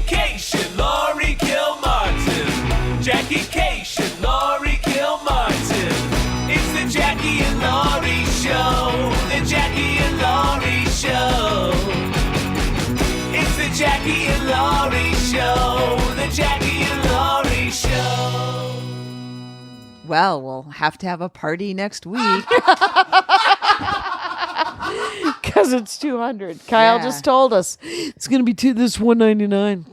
Kashian, Laurie Kilmartin. Jackie Kashian, Laurie Kilmartin. It's the Jackie and Laurie Show. The Jackie and Laurie Show. It's the Jackie and Laurie Show. The Jackie and Laurie Show. Well, we'll have to have a party next week. Because it's 200. Kyle just told us it's going to be this $199.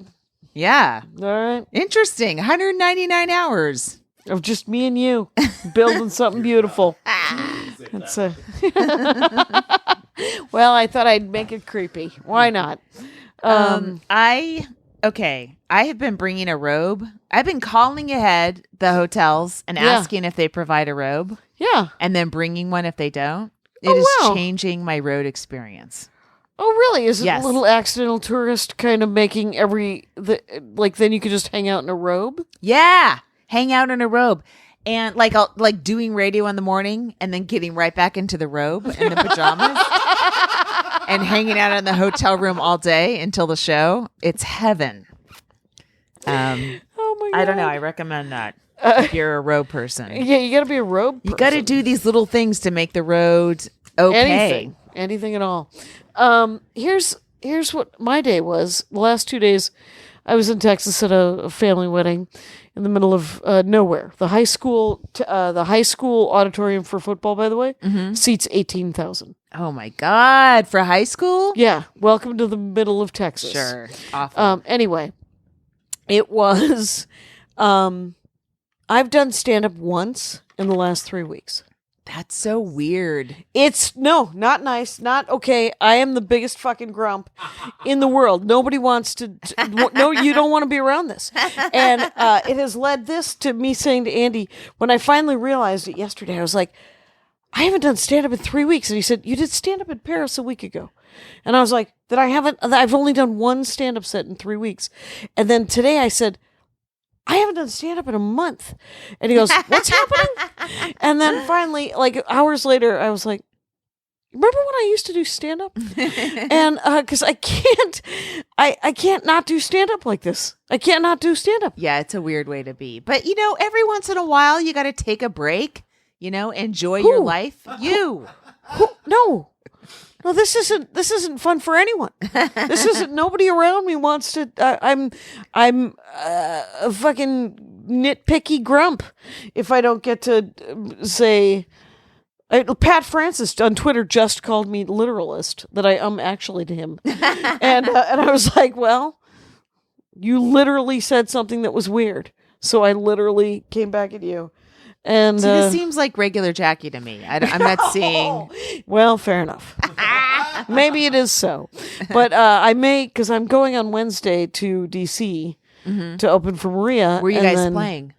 Yeah. All right. Interesting. 199 hours. Of just me and you building something beautiful. That's well, I thought I'd make it creepy. Why not? I have been bringing a robe. I've been calling ahead the hotels and asking if they provide a robe. Yeah. And then bringing one if they don't. It is changing my road experience. Oh, really? Is it Yes. a little accidental tourist kind of making then you could just hang out in a robe? Yeah. Hang out in a robe. And I'll doing radio in the morning and then getting right back into the robe and the pajamas and hanging out in the hotel room all day until the show. It's heaven. Oh my God. I don't know. I recommend that if you're a robe person. Yeah, you got to be a robe person. You got to do these little things to make the road okay. Anything at all. Here's what my day was. The last 2 days, I was in Texas at a family wedding in the middle of nowhere. The high school auditorium for football, by the way, seats 18,000. Oh my God! For high school? Yeah. Welcome to the middle of Texas. Sure. Awful. Anyway, it was. I've done stand up once in the last 3 weeks. That's so weird. It's not nice, not okay. I am the biggest fucking grump in the world. Nobody wants to. No, you don't want to be around this. And it has led this to me saying to Andie, when I finally realized it yesterday, I was like, I haven't done stand up in 3 weeks. And he said, you did stand up in Paris a week ago. And I was like, I've only done one stand up set in 3 weeks. And then today I said, I haven't done stand-up in a month. And he goes, what's happening? And then finally, hours later, I was like, remember when I used to do stand-up? And because I can't not do stand-up like this. I can't not do stand-up. Yeah, it's a weird way to be. But, every once in a while, you got to take a break, enjoy your life. No, this isn't fun for anyone. This isn't. Nobody around me wants to. I'm a fucking nitpicky grump if I don't get to say. Pat Francis on Twitter just called me literalist. That I actually to him, and I was like, well, you literally said something that was weird, so I literally came back at you. And see, this seems like regular Jackie to me. I'm not seeing. Well, fair enough. Maybe it is so, but I may, because I'm going on Wednesday to DC to open for Maria. Where are you guys playing?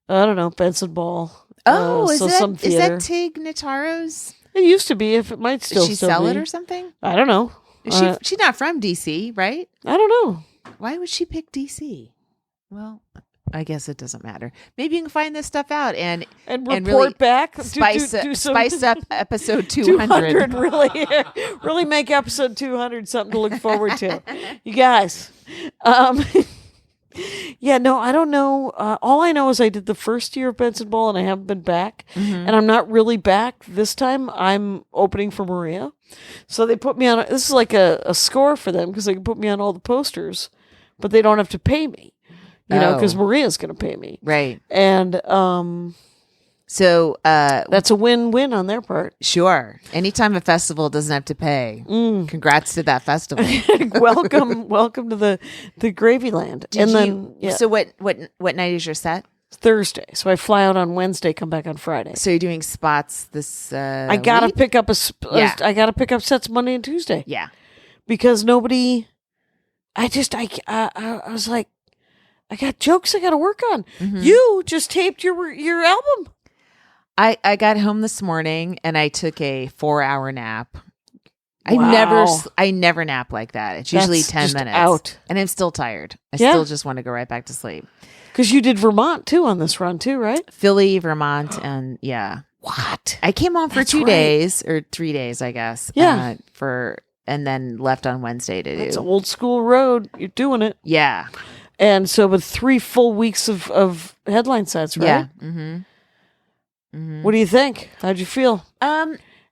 I don't know, Benson Ball. Oh, is that Tig Notaro's? It used to be. If it might still. Did she sell be. it or something? I don't know. She's not from DC, right? I don't know. Why would she pick DC? Well, I guess it doesn't matter. Maybe you can find this stuff out and report really back. Spice up episode 200. Really make episode 200 something to look forward to. You guys. Yeah, no, I don't know. All I know is I did the first year of Benson Ball and I haven't been back. And I'm not really back this time. I'm opening for Maria. So they put me on. This is like a score for them because they can put me on all the posters, but they don't have to pay me. Because Maria's going to pay me. Right. And so that's a win-win on their part. Sure. Anytime a festival doesn't have to pay. Congrats to that festival. welcome to the Gravy Land. So what night is your set? Thursday. So I fly out on Wednesday, come back on Friday. So you're doing spots this I got to pick up I got to pick up sets Monday and Tuesday. Yeah. Because nobody I was like, I got jokes I got to work on. You just taped your album. I got home this morning and I took a 4-hour nap. Wow. I never nap like that. It's usually 10 minutes. Out. And I'm still tired. I still just want to go right back to sleep. Because you did Vermont too on this run too, right? Philly, Vermont, and yeah. What? I came on for 2 days or 3 days, I guess. Yeah. left on Wednesday to It's do. old school road. You're doing it. Yeah. And so with 3 full weeks of headline sets, right? Yeah. Mm-hmm. What do you think? How'd you feel?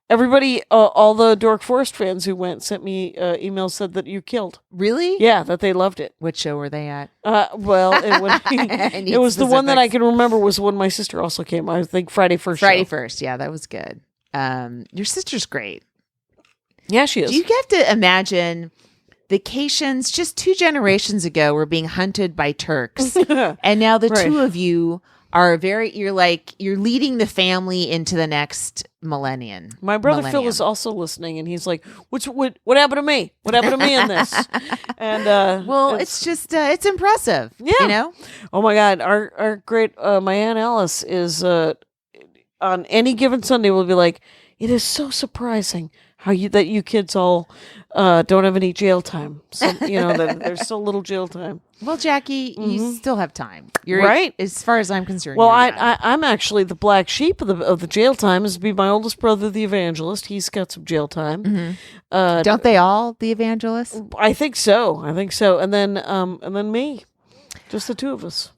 Everybody, all the Dork Forest fans who went sent me emails, said that you killed. Really? Yeah, that they loved it. What show were they at? Well, it was the one that I can remember was when my sister also came. I think Friday first. Friday first. Yeah, that was good. Your sister's great. Yeah, she is. Do you have to imagine the Kashians just 2 generations ago were being hunted by Turks, and now the Right. two of you are you're leading the family into the next millennium. My brother Phil is also listening, and he's like, "What happened to me? What happened to me in this?" And it's just it's impressive. Yeah. You know? oh my God, our great my Aunt Alice is on any given Sunday will be like, "It is so surprising how you kids all don't have any jail time. So that there's so little jail time." Well, Jackie, you still have time. You're Right. as far as I'm concerned. Well, you're young. I'm actually the black sheep of the jail time. Is be my oldest brother, the evangelist. He's got some jail time. Don't they all, the evangelists? I think so. And then me, just the two of us.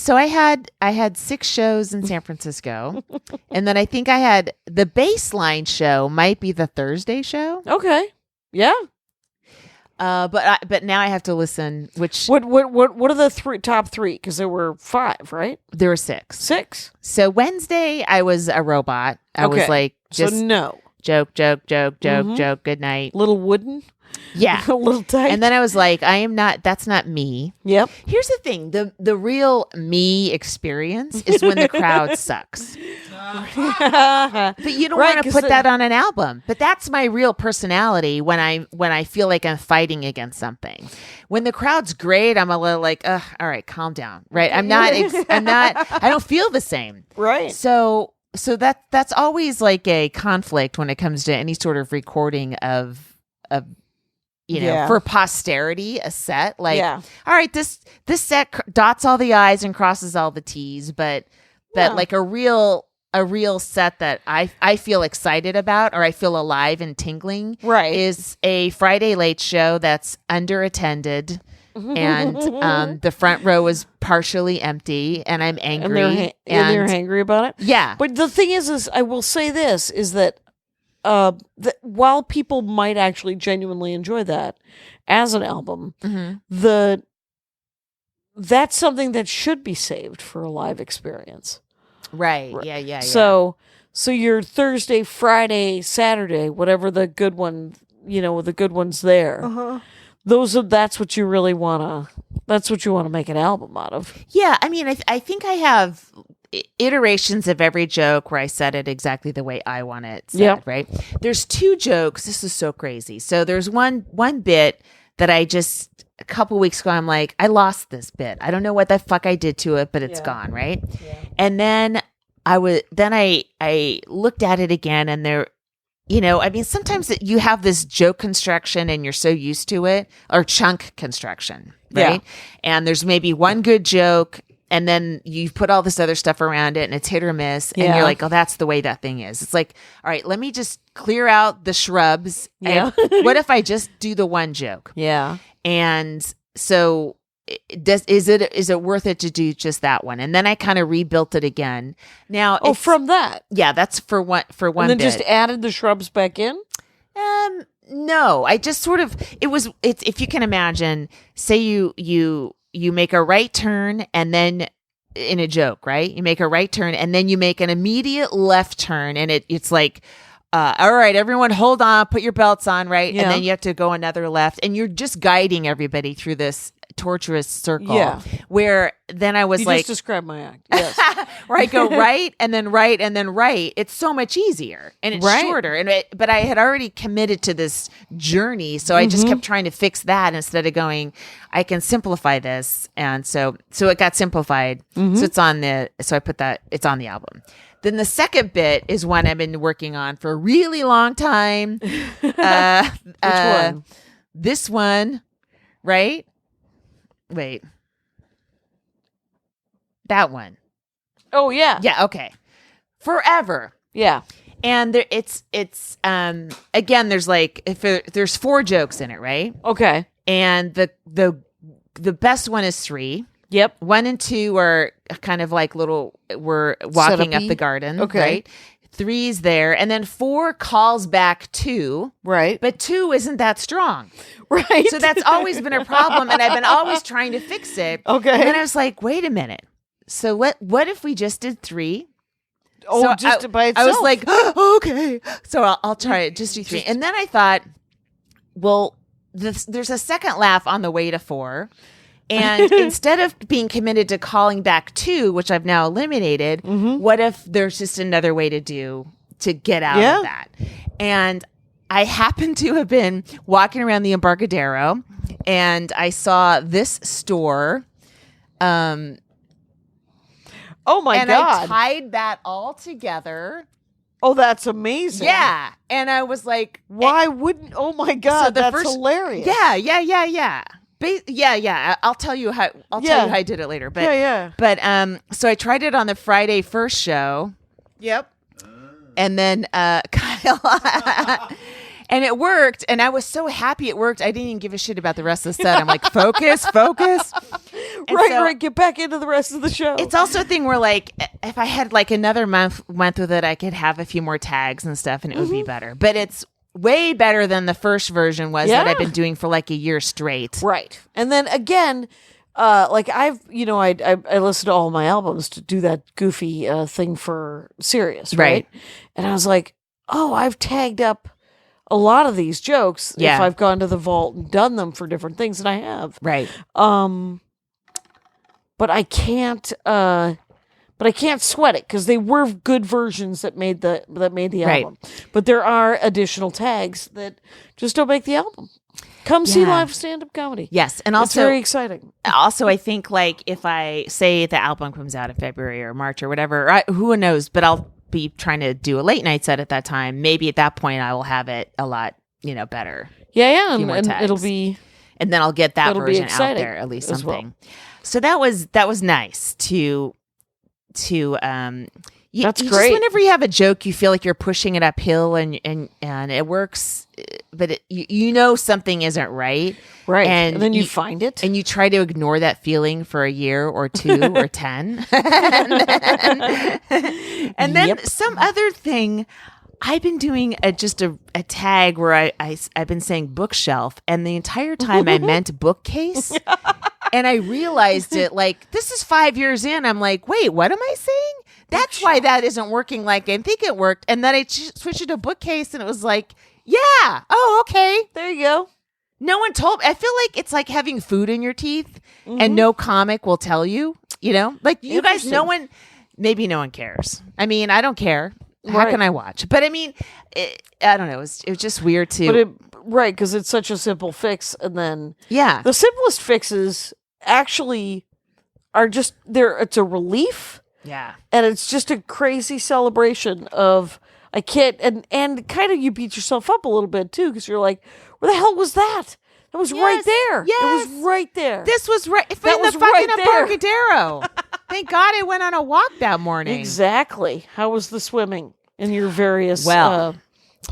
So I had 6 shows in San Francisco, and then I think I had the baseline show might be the Thursday show. Okay, yeah. But now I have to listen. Which What are the top 3? Because there were 5, right? there were 6. 6. So Wednesday I was a robot. I was Okay. like just So no, joke, good night. little wooden, Yeah. a little tight. And then I was like, I am not. That's not me. yep. Here's the thing: the real me experience is when the crowd sucks. But you don't Right, want to 'cause put that on an album. But that's my real personality when I feel like I'm fighting against something. When the crowd's great, I'm a little like, all right, calm down. Right? I'm not. I don't feel the same. Right. So that's always like a conflict when it comes to any sort of recording of Yeah. for posterity, a set like, Yeah. all right, this set dots all the I's and crosses all the T's, but Yeah. like a real set that I feel excited about or I feel alive and tingling, Right. is a Friday late show that's underattended. And the front row is partially empty, and I'm angry, and they're angry about it. yeah, But the thing is I will say this is that that while people might actually genuinely enjoy that as an album, that's something that should be saved for a live experience. right, yeah. So your Thursday, Friday, Saturday, whatever the good one, the good ones there. That's what you really wanna. That's what you want to make an album out of. Yeah, I mean, I think I have iterations of every joke where I said it exactly the way I want it said, Yep. right? There's 2 jokes. This is so crazy. So there's one bit that I just, a couple weeks ago, I'm like, I lost this bit. I don't know what the fuck I did to it, but it's gone, right? Yeah. And then I looked at it again, and there, I mean, sometimes you have this joke construction and you're so used to it, or chunk construction, right? Yeah. And there's maybe one good joke, and then you put all this other stuff around it, and it's hit or miss, and Yeah. you're like, oh, that's the way that thing is. It's like, all right, let me just clear out the shrubs. Yeah. And what if I just do the one joke? Yeah. And so is it worth it to do just that one? And then I kind of rebuilt it again. Now, From that, yeah, that's for one and then bit. just added the shrubs back in. No, I just sort of, it's if you can imagine, say you make a right turn, and then in a joke, right? You make a right turn, and then you make an immediate left turn, and it's like, all right, everyone hold on, put your belts on, right? Yeah. And then you have to go another left, and you're just guiding everybody through this torturous circle. Yeah. Where then I was You like, just described my act. Yes. where I go right and then right and then right. It's so much easier and it's Right. shorter. But I had already committed to this journey, so I just kept trying to fix that instead of going, I can simplify this. And so it got simplified. So it's on so I put that, it's on the album. Then the second bit is one I've been working on for a really long time. Which one? This one, right? Wait. That one. Oh yeah. Yeah, okay. Forever. Yeah. And it's again, there's like there's 4 jokes in it, right? Okay. And the best one is 3. Yep. 1 and 2 are kind of like we're walking up Setup-y. the garden. Okay. Right? 3's there, and then 4 calls back 2. Right. But 2 isn't that strong. Right. So that's always been a problem, and I've been always trying to fix it. Okay. And then I was like, wait a minute. So what if we just did 3? Oh, So just by itself. I was like, oh, okay. So I'll try it. Just do 3. And then I thought, well, there's a second laugh on the way to 4. And instead of being committed to calling back 2, which I've now eliminated, what if there's just another way to get out of that? And I happened to have been walking around the Embarcadero, and I saw this store. oh my and God. I tied that all together. Oh, that's amazing. Yeah. And I was like, Why wouldn't? Oh my God, the that's first- hilarious. yeah. I'll tell you how I did it later. But Yeah. But so I tried it on the Friday first show, Yep. and then Kyle and it worked, and I was so happy it worked. I didn't even give a shit about the rest of the set. I'm like, focus. And so Right. Get back into the rest of the show. It's also a thing where, like, if I had like another month with it, I could have a few more tags and stuff, and it would be better. But it's way better than the first version was that I've been doing for like a year straight. right. And then again, like I listened to all my albums to do that goofy thing for Sirius, right? And I was like, oh, I've tagged up a lot of these jokes if I've gone to the vault and done them for different things, and I have. Right. But I can't sweat it because they were good versions that made the Right. album. But there are additional tags that just don't make the album. Come see live stand-up comedy. Yes. And It's also, very exciting. I think, like, if I say the album comes out in February or March or whatever, who knows, but I'll be trying to do a late night set at that time. Maybe at that point I will have it a lot, better. Yeah, few more and tags. it'll be And then I'll get that It'll be version out exciting there, at least as well. something. So that was nice to That's just great. whenever you have a joke, you feel like you're pushing it uphill, and it works, but something isn't right, right. And And then you find it. and you try to ignore that feeling for a year or 2 or 10, and then some other thing. I've been doing a tag where I've been saying bookshelf, and the entire time I meant bookcase. And I realized it, like, this is 5 years in. I'm like, wait, what am I saying? That's why that isn't working like I think it worked. And then I switched it to bookcase, and it was like, yeah, oh, okay. There you go. No one told me. I feel like it's like having food in your teeth, and no comic will tell you, like you guys, maybe no one cares. I mean, I don't care. How Right. can I watch? But I mean, I don't know. It was just weird to. Right, because it's such a simple fix, and then Yeah. the simplest fixes actually are just there. It's a relief, Yeah. and it's just a crazy celebration of I can't and kind of you beat yourself up a little bit too because you're like, where the hell was that? That was right there. Yes. It was right there. This was right. That In was the fucking right there. Embarcadero. Thank God I went on a walk that morning. Exactly. How was the swimming in your various Well,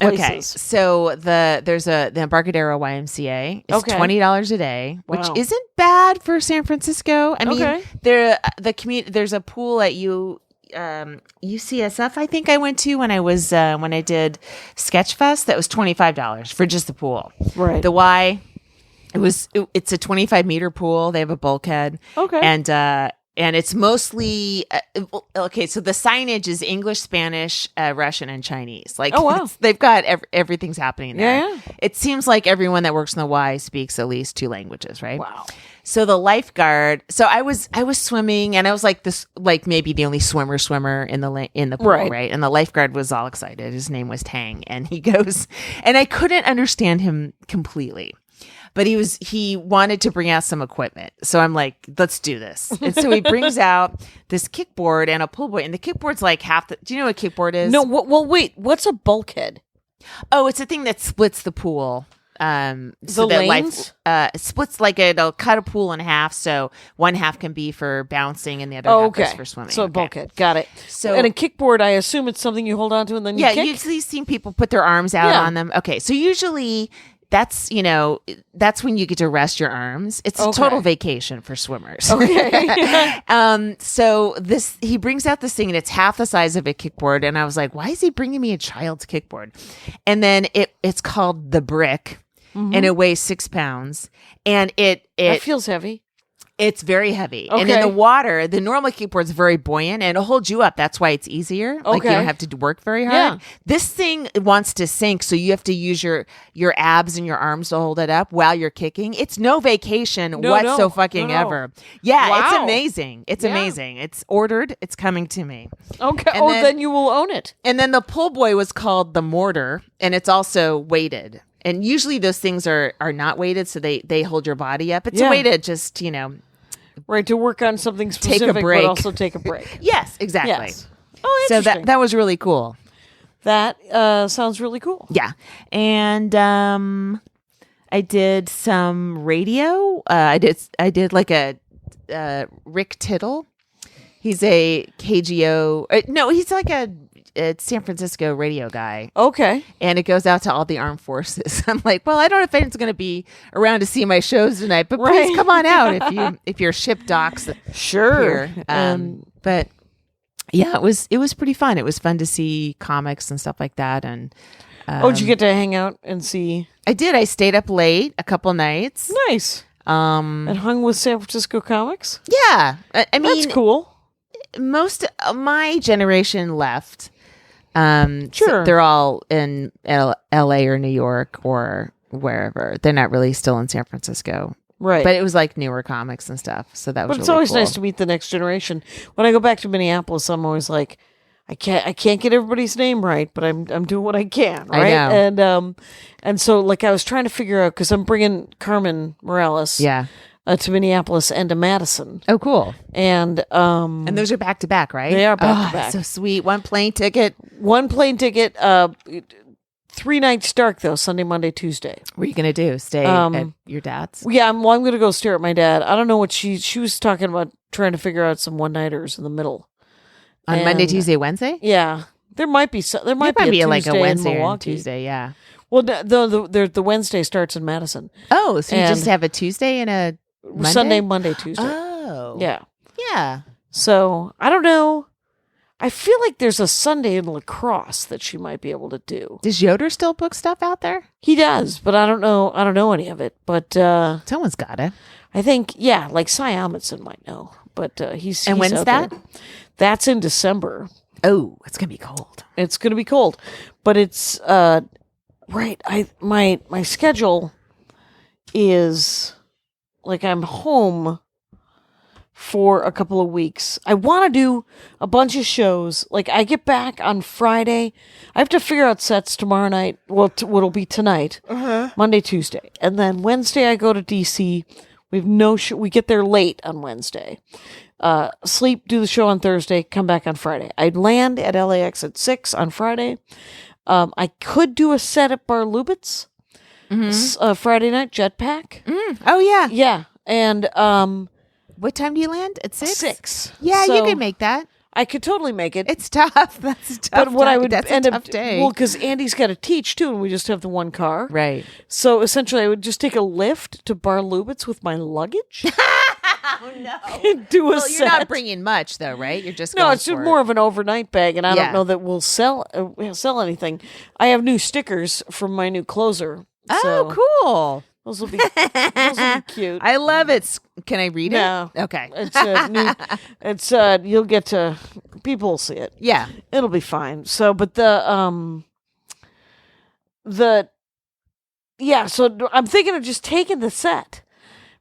places? Okay, so the Embarcadero YMCA is Okay. $20 a day, which Wow. isn't bad for San Francisco. I mean, Okay. there's a pool at UCSF. I think I went to when I did Sketchfest. That was $25 for just the pool. Right. The Y, it's a 25-meter pool. They have a bulkhead. Okay. And it's mostly okay. So the signage is English, Spanish, Russian, and Chinese. Like, Oh, wow. they've got everything's happening there. Yeah. It seems like everyone that works in the Y speaks at least 2 languages, right? Wow. So the lifeguard. So I was swimming, and I was like this, like maybe the only swimmer in the pool, Right. right? And the lifeguard was all excited. His name was Tang, and he goes, and I couldn't understand him completely. But he wanted to bring out some equipment. So I'm like, let's do this. And so he brings out this kickboard and a pull buoy. And the kickboard's like do you know what a kickboard is? No, well, wait. What's a bulkhead? Oh, it's a thing that splits the pool. so that lanes? it splits like it'll cut a pool in half. So one half can be for bouncing and the other half is for swimming. So bulkhead. Got it. So- and a kickboard, I assume it's something you hold on to and then you Yeah, kick? you've seen people put their arms out Yeah. on them. Okay, so usually that's when you get to rest your arms. It's a total vacation for swimmers. Okay. So he brings out this thing and it's half the size of a kickboard, and I was like, why is he bringing me a child's kickboard? And then it's called the Brick, and it weighs 6 pounds, and that feels heavy. it's very heavy. And in the water, the normal kickboard's very buoyant and it'll hold you up. That's why it's easier. Like you don't have to work very hard. Yeah. This thing wants to sink, so you have to use your abs and your arms to hold it up while you're kicking. It's no vacation ever. Yeah, Wow. it's amazing. It's amazing. It's ordered. It's coming to me. Okay. And then you will own it. And then the pull buoy was called the Mortar, and it's also weighted. And usually those things are not weighted, so they hold your body up. It's a way to just, Right, to work on something specific, break. but also take a break. Yes, exactly. Yes. Oh, So interesting. that was really cool. That sounds really cool. Yeah. And I did some radio. I did like a Rick Tittle. He's a KGO. No, he's like a San Francisco radio guy. Okay. And it goes out to all the armed forces. I'm like, well, I don't know if anyone's going to be around to see my shows tonight, but please come on out if your ship docks. Sure. Here. But yeah, it was pretty fun. It was fun to see comics and stuff like that. And did you get to hang out and see? I did. I stayed up late a couple nights. Nice. And hung with San Francisco comics? Yeah. I mean, that's cool. Most of my generation left. Sure. So they're all in LA or New York or wherever. They're not really still in San Francisco. Right. But it was like newer comics and stuff. So that was But it's really always cool. nice to meet the next generation. When I go back to Minneapolis, I'm always like, I can't get everybody's name right, but I'm doing what I can, right? I know. And so like I was trying to figure out, because I'm bringing Carmen Morales to Minneapolis and to Madison. Oh, cool. And those are back to back, right? They are back to back. So sweet. One plane ticket. 3 nights dark though, Sunday, Monday, Tuesday. What are you going to do? Stay at your dad's? Yeah, I'm going to go stare at my dad. I don't know what she was talking about, trying to figure out some one-nighters in the middle. On Monday, Tuesday, Wednesday? Yeah. There might be There might be a like a Tuesday in Wednesday or Milwaukee. Tuesday, yeah. Well, the Wednesday starts in Madison. Oh, so you And just have a Tuesday and a Monday? Sunday, Monday, Tuesday. Oh. Yeah. Yeah. So I don't know. I feel like there's a Sunday in lacrosse that she might be able to do. Does Yoder still book stuff out there? He does, but I don't know. I don't know any of it. But Someone's got it. I think like Cy Amundsen might know. But he's And when's out that? there. That's in December. Oh, it's going to be cold. It's going to be cold, but it's right. My schedule is like I'm home for a couple of weeks. I want to do a bunch of shows. Like I get back on Friday. I have to figure out sets tomorrow night. Well, what'll be tonight, Monday, Tuesday, and then Wednesday I go to DC. We have no show. We get there late on Wednesday. Sleep, do the show on Thursday, come back on Friday. I'd land at LAX at 6 on Friday. I could do a set at Bar Lubitz Friday night, Jetpack. Oh, yeah. Yeah. And What time do you land? At 6? 6. Yeah, So you can make that. I could totally make it. It's tough. That's a tough. But what I would That's end a up tough day. well, because Andie's got to teach too, and we just have the one car. Right. So essentially, I would just take a lift to Bar Lubitz with my luggage. Oh no. Do a Well, set. you're not bringing much though, right? You're just No, going it's just for more of an overnight bag, and I Yeah. don't know that we'll sell anything. I have new stickers from my new closer. Oh, so cool. Those will be cute. I love it. Can I read No. it? Okay. It's new. It's you'll get to people will see it. Yeah. It'll be fine. So, but so I'm thinking of just taking the set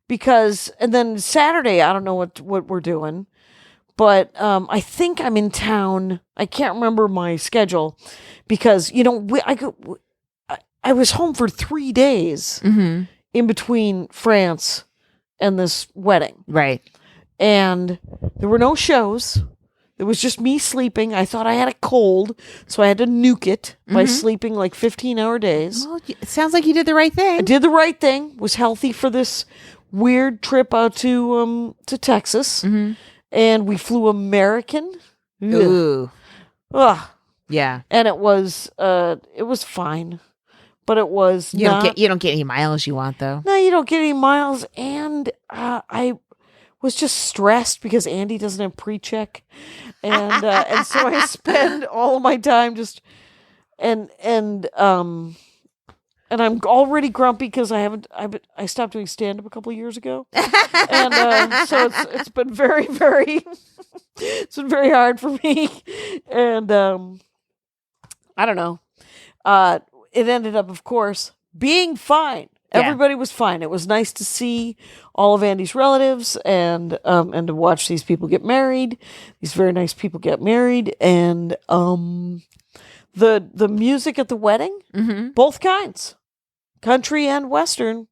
because, and then Saturday, I don't know what we're doing, but I think I'm in town. I can't remember my schedule because, I was home for 3 days in between France and this wedding. Right. And there were no shows. It was just me sleeping. I thought I had a cold, so I had to nuke it by sleeping like 15-hour days. Well, it sounds like you did the right I thing. did the right thing. Was healthy for this weird trip out to Texas, and we flew American. Ugh. Ooh. Ugh. Yeah. And it was fine, but it was You don't get any miles you want though. No, you don't get any miles, and I was just stressed because Andie doesn't have pre-check, and so I spend all of my time just and I'm already grumpy because I stopped doing stand-up a couple of years ago, and so it's been very it's been very hard for me, and I don't know. It ended up, of course, being fine. Yeah. Everybody was fine. It was nice to see all of Andie's relatives and to watch these people get married. These very nice people get married, and the music at the wedding, both kinds, country and western.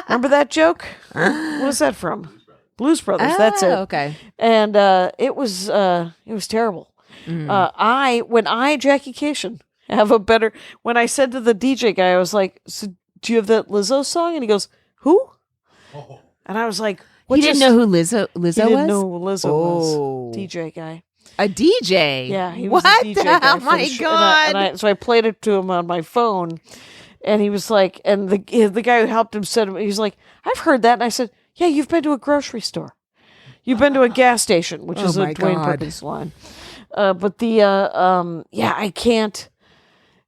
Remember that joke? What was that from? Blues Brothers. That's it. Okay. And it was terrible. When Jackie Kashian when I said to the DJ guy, I was like, so do you have that Lizzo song? And he goes, who? And I was like, He didn't know who Lizzo was? He didn't know who Lizzo Oh. was. DJ guy. A DJ? Yeah, he was what a DJ the guy. Oh my God. So I played it to him on my phone, and he was like, and the guy who helped him said, he was like, I've heard that. And I said, yeah, you've been to a grocery store. You've been to a gas station, which is a my Dwayne God. Perkins line. But I can't.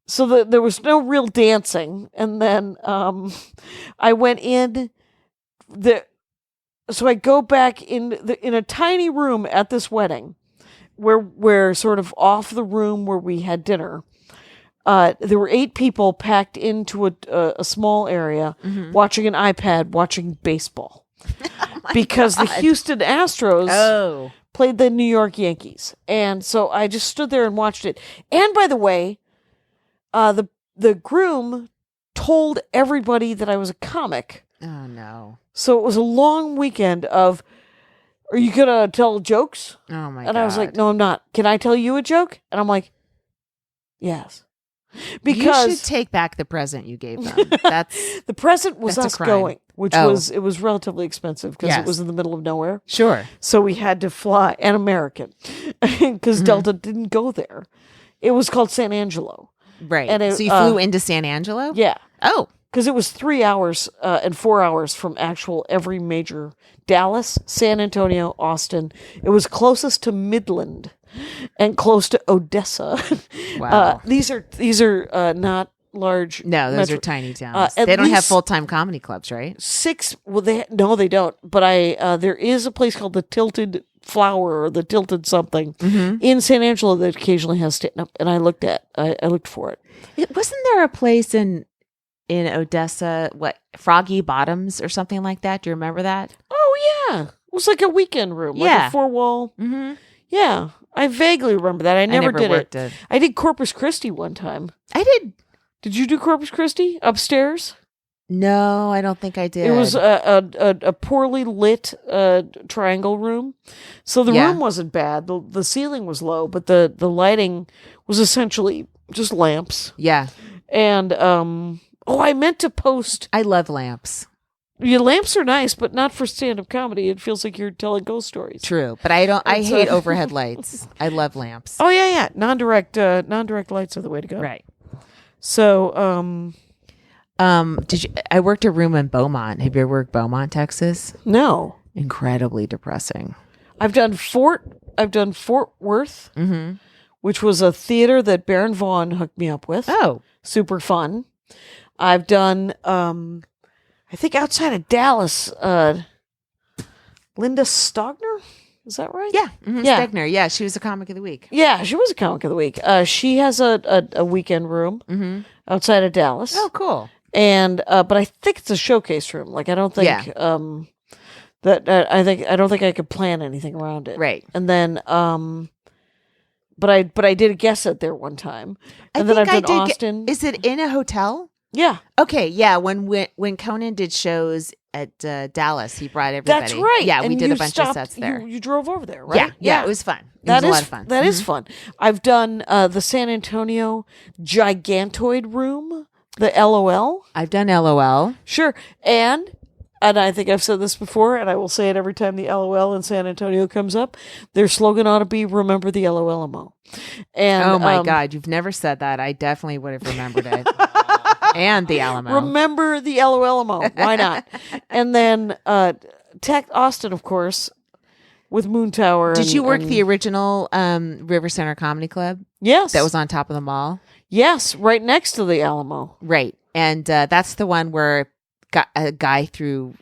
So there was no real dancing, and then I went in so I go back in a tiny room at this wedding, where sort of off the room where we had dinner. There were 8 people packed into a small area, watching an iPad, watching baseball, because the Houston Astros played the New York Yankees, and so I just stood there and watched it. And by the way, the groom told everybody that I was a comic. Oh no. So it was a long weekend of, are you gonna tell jokes? Oh my God. And I was like, no, I'm not. Can I tell you a joke? And I'm like, yes. Because you should take back the present you gave them. That's the present was that's a us crime. going, which Oh. it was relatively expensive because Yes. it was in the middle of nowhere. sure. So we had to fly an American because Delta didn't go there. It was called San Angelo. Right. And so you flew into San Angelo? Yeah. Oh. Because it was 3 hours and 4 hours from every major Dallas, San Antonio, Austin. It was closest to Midland and close to Odessa. Wow. These are not large. No, those metro- are tiny towns. at They don't have least full-time comedy clubs, right? 6. Well, they don't. But there is a place called the Tilted Flower or the Tilted something in San Angelo that occasionally has stand-up, and I looked for it. Wasn't there a place in Odessa, Froggy Bottoms or something like that? Do you remember that? Oh yeah, it was like a weekend room, like Yeah. a 4-wall. Mm-hmm. Yeah, I vaguely remember that. I never did worked it. I did Corpus Christi one time. I did. Did you do Corpus Christi upstairs? No, I don't think I did. It was a poorly lit triangle room, so the Yeah. room wasn't bad. The ceiling was low, but the lighting was essentially just lamps. Yeah. And I meant to post. I love lamps. Your lamps are nice, but not for stand-up comedy. It feels like you're telling ghost stories. True, but I hate So- overhead lights. I love lamps. Oh yeah. Non-direct lights are the way to go. Right. So, I worked a room in Beaumont. Have you ever worked Beaumont, Texas? no. Incredibly depressing. I've done Fort Worth, which was a theater that Baron Vaughn hooked me up with. Oh. Super fun. I've done, I think outside of Dallas, Linda Stogner. Is that right? Yeah. Mm-hmm. Yeah. Stegner. Yeah, she was a comic of the week. Yeah, she was a comic of the week. She has a weekend room outside of Dallas. Oh, cool. And but I think it's a showcase room. Like I don't think I don't think I could plan anything around it. Right. And then but I did a guest set there one time. And then I've done Austin. Is it in a hotel? Yeah. Okay, yeah. When Conan did shows Dallas. He brought everybody. That's right. Yeah, we And did you a bunch of sets there. You drove over there, right? Yeah, it was fun. That was is a lot of fun. That is fun. I've done the San Antonio Gigantoid Room, the LOL. I've done LOL. Sure. And I think I've said this before, and I will say it every time the LOL in San Antonio comes up. Their slogan ought to be "Remember the LOLMO." And Oh my God, you've never said that. I definitely would have remembered it. And the Alamo. Remember the LOLMO. Why not? And then Tech Austin, of course, with Moon Tower. Did you work the original River Center Comedy Club? Yes. That was on top of the mall? Yes, right next to the Alamo. Right. And that's the one where a guy threw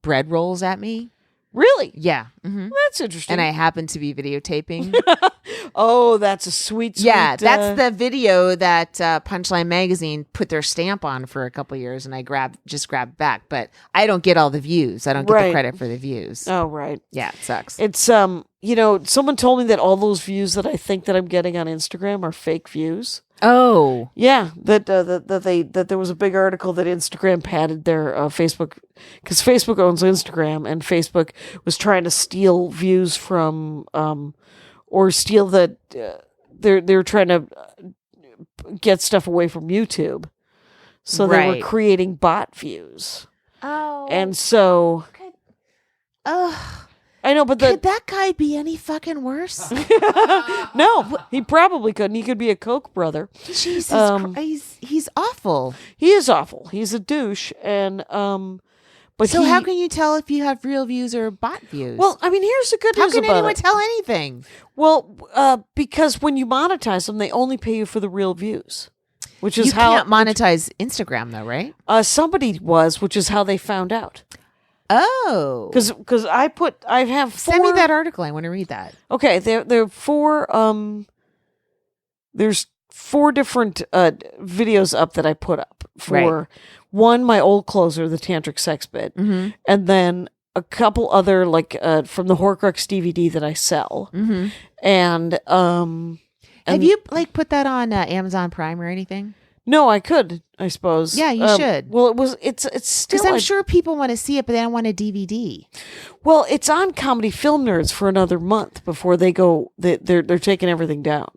bread rolls at me. Really? Yeah. Mm-hmm. That's interesting. And I happened to be videotaping. Oh, that's a sweet. Yeah, that's the video that Punchline Magazine put their stamp on for a couple years, and I just grabbed back. But I don't get all the views. I don't get the credit for the views. Oh, right. Yeah, it sucks. It's someone told me that all those views that I think that I'm getting on Instagram are fake views. Oh, yeah, that there was a big article that Instagram padded their Facebook, because Facebook owns Instagram, and Facebook was trying to steal views from or steal the they're trying to get stuff away from YouTube, so they were creating bot views. Oh, and so I know, but could that guy be any fucking worse? No, he probably couldn't. He could be a Koch brother. Jesus Christ, he's awful. He is awful. He's a douche, and but so how can you tell if you have real views or bot views? Well, I mean, here's the good news about it. How can anyone tell anything? Well, because when you monetize them, they only pay you for the real views, which is you how can't monetize Instagram though, right? Somebody was, which is how they found out. Oh, because I have 4. Send me that article. I want to read that. Okay, there are 4. There's 4 different videos up that I put up for one, my old closer, the tantric sex bit, and then a couple other from the Horcrux DVD that I sell, and have you put that on Amazon Prime or anything? No, I could, I suppose. Yeah, you should. Well, it's still. Because I'm sure people want to see it, but they don't want a DVD. Well, it's on Comedy Film Nerds for another month before they go. They're taking everything down.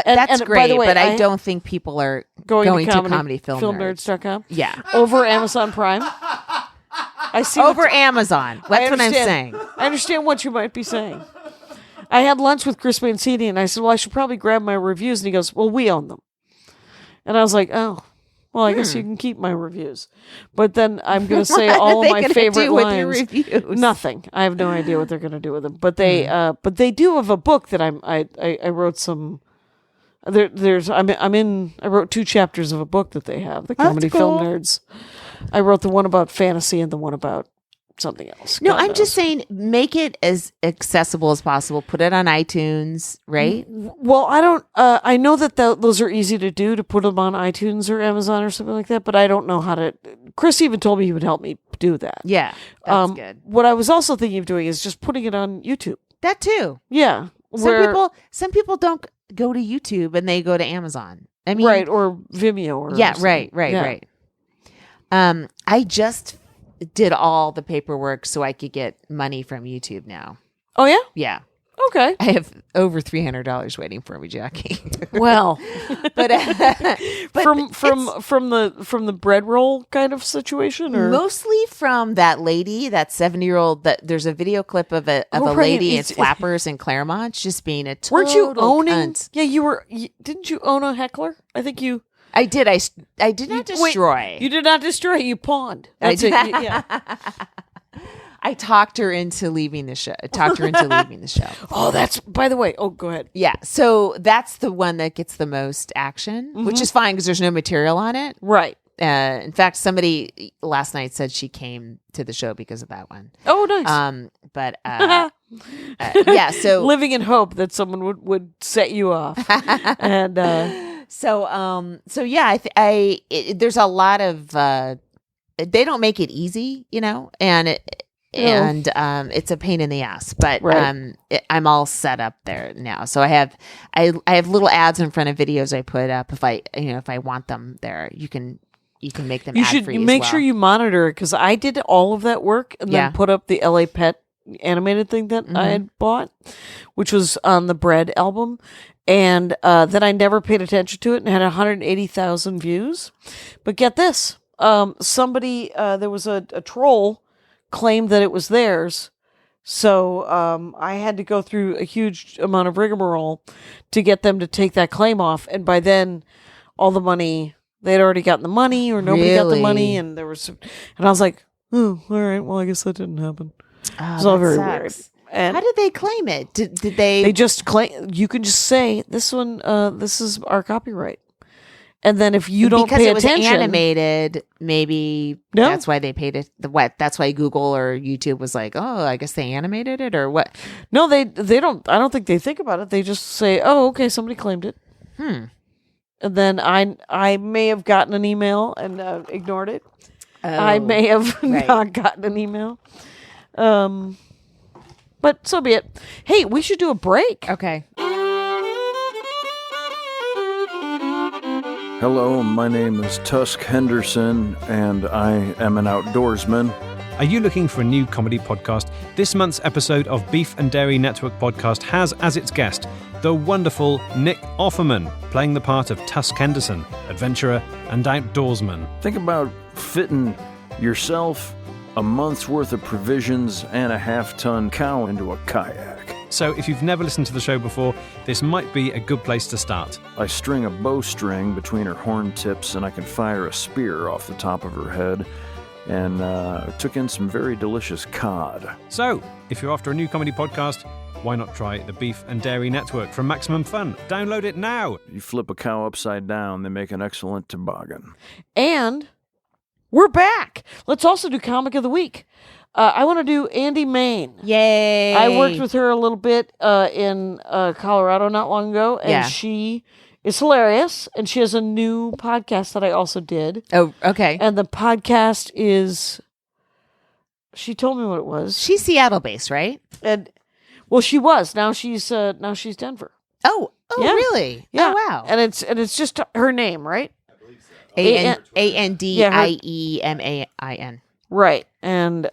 That's great, by the way, but I don't think people are going to comedyfilmnerds.com. Yeah, over Amazon Prime. I see over Amazon. That's what I'm saying. I understand what you might be saying. I had lunch with Chris Mancini, and I said, "Well, I should probably grab my reviews." And he goes, "Well, we own them." And I was like, "Oh, well, I guess you can keep my reviews." But then I'm going to say all of my favorite lines. With your reviews? Nothing. I have no idea what they're going to do with them. But they do have a book that I wrote some. I wrote 2 chapters of a book that they have, the Comedy Film Nerds. I wrote the one about fantasy and the one about something else. No, I'm just saying, make it as accessible as possible. Put it on iTunes, right? Well, I don't. I know that those are easy to do, to put them on iTunes or Amazon or something like that. But I don't know how to. Chris even told me he would help me do that. Yeah, that's good. What I was also thinking of doing is just putting it on YouTube. That too. Yeah. Some people don't go to YouTube and they go to Amazon. I mean, right, or Vimeo, or right. I just did all the paperwork so I could get money from YouTube now. Oh yeah? Yeah. Okay. I have over $300 waiting for me, Jackie. Well, but from the bread roll kind of situation, or mostly from that lady, that 70-year-old. That there's a video clip of a lady in Flappers in Claremont just being a total weren't you owning? cunt. Yeah, didn't you own a heckler? I think you. I did. I did not destroy. Wait, you did not destroy. You pawned. That's it. Yeah. I talked her into leaving the show. Oh, that's, by the way. Oh, go ahead. Yeah. So that's the one that gets the most action, which is fine because there's no material on it. Right. In fact, somebody last night said she came to the show because of that one. Oh, nice. Yeah. So living in hope that someone would set you off. And so yeah, there's a lot of they don't make it easy, and it's a pain in the ass, but I'm all set up there now. So I have little ads in front of videos I put up. If I want them there, you can you can make them You ad should free. make sure you monitor it, because I did all of that work and Yeah. then put up the LA Pet animated thing that I had bought, which was on the Bread album. And then I never paid attention to it and had 180,000 views. But get this. Somebody, there was a troll claimed that it was theirs. So I had to go through a huge amount of rigmarole to get them to take that claim off. And by then, all the money, they'd already gotten the money, or nobody got the Really? money. And there was, and I was like, oh, all right, well, I guess that didn't happen. Oh, It's all that very sucks. weird. And How did they claim it? Did they? they just claim, you can just say, this one, this is our copyright. And then if you don't because pay it was attention, animated, maybe No. that's why they paid it. That's why Google or YouTube was like, oh, I guess they animated it, or what? no, they don't. I don't think they think about it. They just say, oh, okay, somebody claimed it. And then I may have gotten an email and ignored it. I may have right. not gotten an email. But so be it. Hey, we should do a break. Okay. Hello, my name is Tusk Henderson, and I am an outdoorsman. Are you looking for a new comedy podcast? This month's episode of Beef and Dairy Network podcast has as its guest the wonderful Nick Offerman, playing the part of Tusk Henderson, adventurer and outdoorsman. Think about fitting yourself, a month's worth of provisions, and a half-ton cow into a kayak. So if you've never listened to the show before, this might be a good place to start. I string a bowstring between her horn tips, and I can fire a spear off the top of her head, and took in some very delicious cod. So, if you're after a new comedy podcast, why not try the Beef and Dairy Network from Maximum Fun? Download it now. You flip a cow upside down, they make an excellent toboggan. And we're back. Let's also do Comic of the Week. I want to do Andie Main. Yay! I worked with her a little bit in Colorado not long ago, and Yeah. she is hilarious. And she has a new podcast that I also did. Oh, okay. And the podcast is, she told me what it was. She's Seattle based, right? And well, she was. Now she's Denver. Oh, Yeah. really? Yeah. Oh, wow. And it's just her name, right? Andieman. Right. And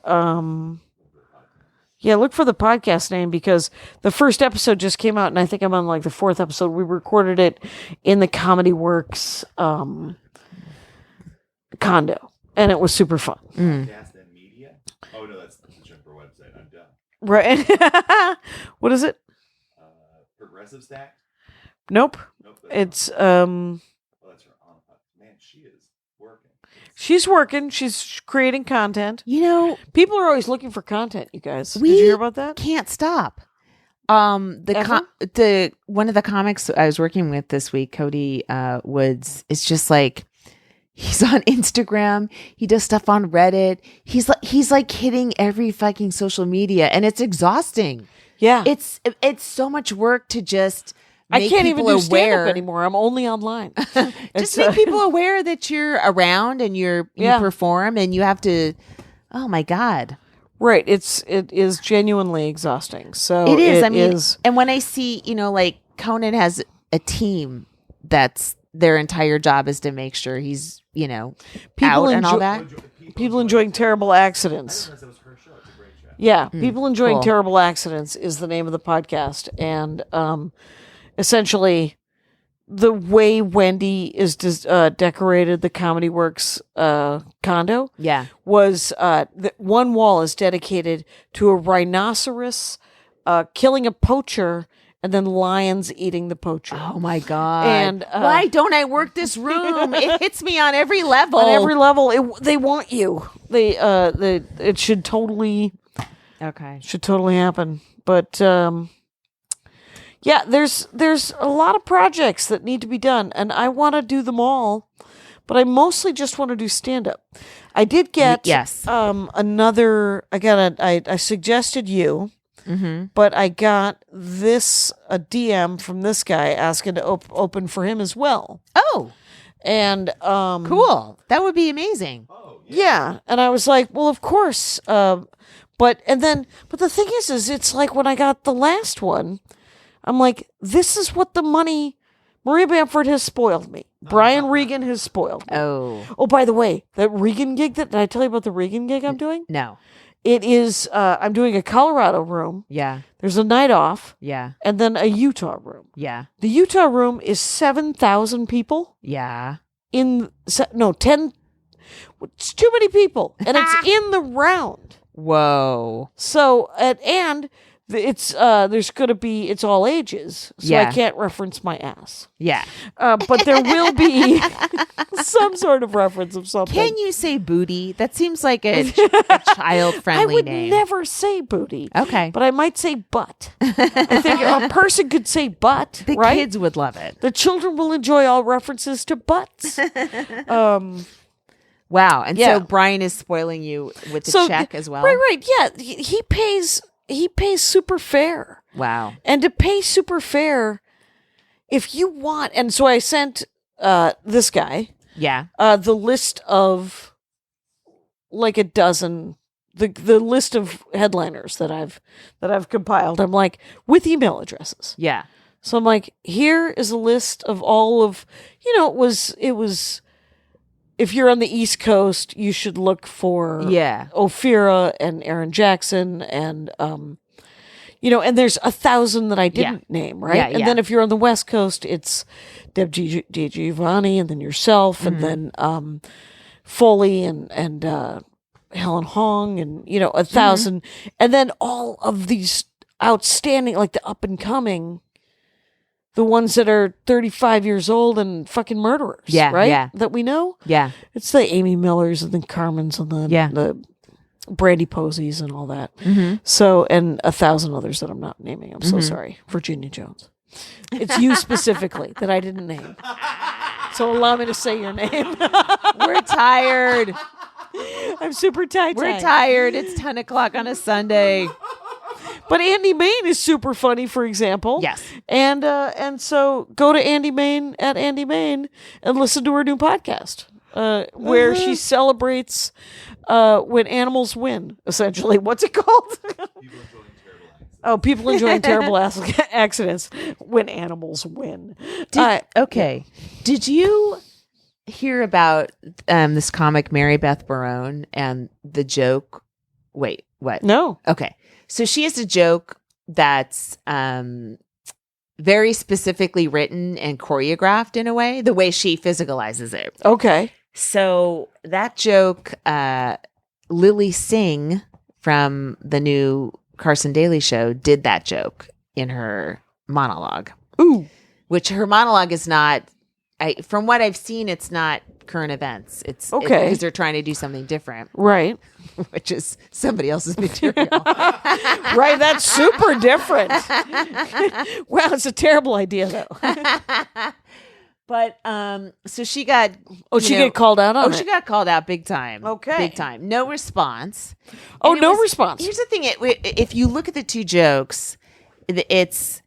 yeah, look for the podcast name, because the first episode just came out, and I think I'm on like the 4th episode. We recorded it in the Comedy Works condo, and it was super fun. Cast and Media? Oh, no, that's the Jumper website. I'm done. Right. What is it? Progressive Stack? Nope. Nope. It's Oh, that's her on. Man, she is working. she's working. She's creating content. You know, People are always looking for content, you guys. we Did you hear about that? can't stop. Ever? The one of the comics I was working with this week, Cody Woods, is just like, he's on Instagram. He does stuff on Reddit. He's like hitting every fucking social media, and it's exhausting. Yeah. It's so much work to just I make can't even people do stand aware. up anymore. I'm only online. Just make people aware that you're around and you Yeah. perform, and you have to. Oh my God. Right. It is genuinely exhausting. So It is. is. And when I see, like Conan has a team that's their entire job is to make sure he's, out and all that. People enjoying terrible accidents. That was her show. It's a great show. Yeah, people enjoying cool. terrible accidents is the name of the podcast, and essentially, the way Wendy is decorated the Comedy Works condo, Yeah. was one wall is dedicated to a rhinoceros killing a poacher, and then lions eating the poacher. Oh my God. And, why don't I work this room? It hits me on every level. On every level, they want you. It should totally happen. But yeah, there's a lot of projects that need to be done, and I want to do them all, but I mostly just want to do stand up. I did get Yes. I suggested you, but I got a DM from this guy asking to open for him as well. Oh, And cool. That would be amazing. yeah, and I was like, well, of course. But the thing is it's like when I got the last one, I'm like, this is what the money, Maria Bamford has spoiled me. Brian Regan has spoiled me. Oh, by the way, that Regan gig did I tell you about the Regan gig I'm doing? No. It is, I'm doing a Colorado room. Yeah. There's a night off. Yeah. And then a Utah room. Yeah. The Utah room is 7,000 people. Yeah. It's too many people. And it's in the round. Whoa. So, and it's, there's going to be, it's all ages. So Yeah. I can't reference my ass. Yeah. But there will be some sort of reference of something. Can you say booty? That seems like a child-friendly I would name. never say booty. Okay. But I might say butt. I think a person could say butt, The right? kids would love it. The children will enjoy all references to butts. Wow. And Yeah. so Brian is spoiling you with the check as well? Right. Yeah. He pays super fair. Wow. And to pay super fair, if you want, and so I sent this guy Yeah. the list of like a dozen, the list of headliners that I've compiled. I'm like, with email addresses. Yeah. So I'm like, here is a list of all of, it was. If you're on the East Coast, you should look for Yeah. Ophira and Aaron Jackson and and there's 1,000 that I didn't name, right? Yeah, and yeah. then if you're on the West Coast, it's Deb Giovanni and then yourself and then Foley and Helen Hong and 1,000 and then all of these outstanding, like the up and coming, the ones that are 35 years old and fucking murderers, Yeah, right? yeah. That we know. Yeah. It's the Amy Millers and the Carmens and the Brandy Posies and all that. So, and 1,000 others that I'm not naming. I'm so sorry. Virginia Jones. It's you specifically that I didn't name. So allow me to say your name. We're tired. I'm super tight. We're tired. It's 10 o'clock on a Sunday. But Andie Main is super funny, for example. Yes. And so go to Andie Main at Andie Main and listen to her new podcast, where she celebrates when animals win, essentially. What's it called? People enjoying terrible accidents when animals win. Okay. Did you hear about this comic Mary Beth Barone and the joke? Wait, what? No. Okay. So she has a joke that's very specifically written and choreographed in a way, the way she physicalizes it. Okay. So that joke, Lily Singh from the new Carson Daly Show did that joke in her monologue. Ooh. Which her monologue is not, from what I've seen, it's not current events. It's okay. Because they're trying to do something different. Right. Which is somebody else's material. Right. That's super different. Wow. It's a terrible idea though. But so she got get called out on it. She got called out big time. Okay. Big time. No response. Oh, And it no was- response. Here's the thing, if you look at the two jokes, it's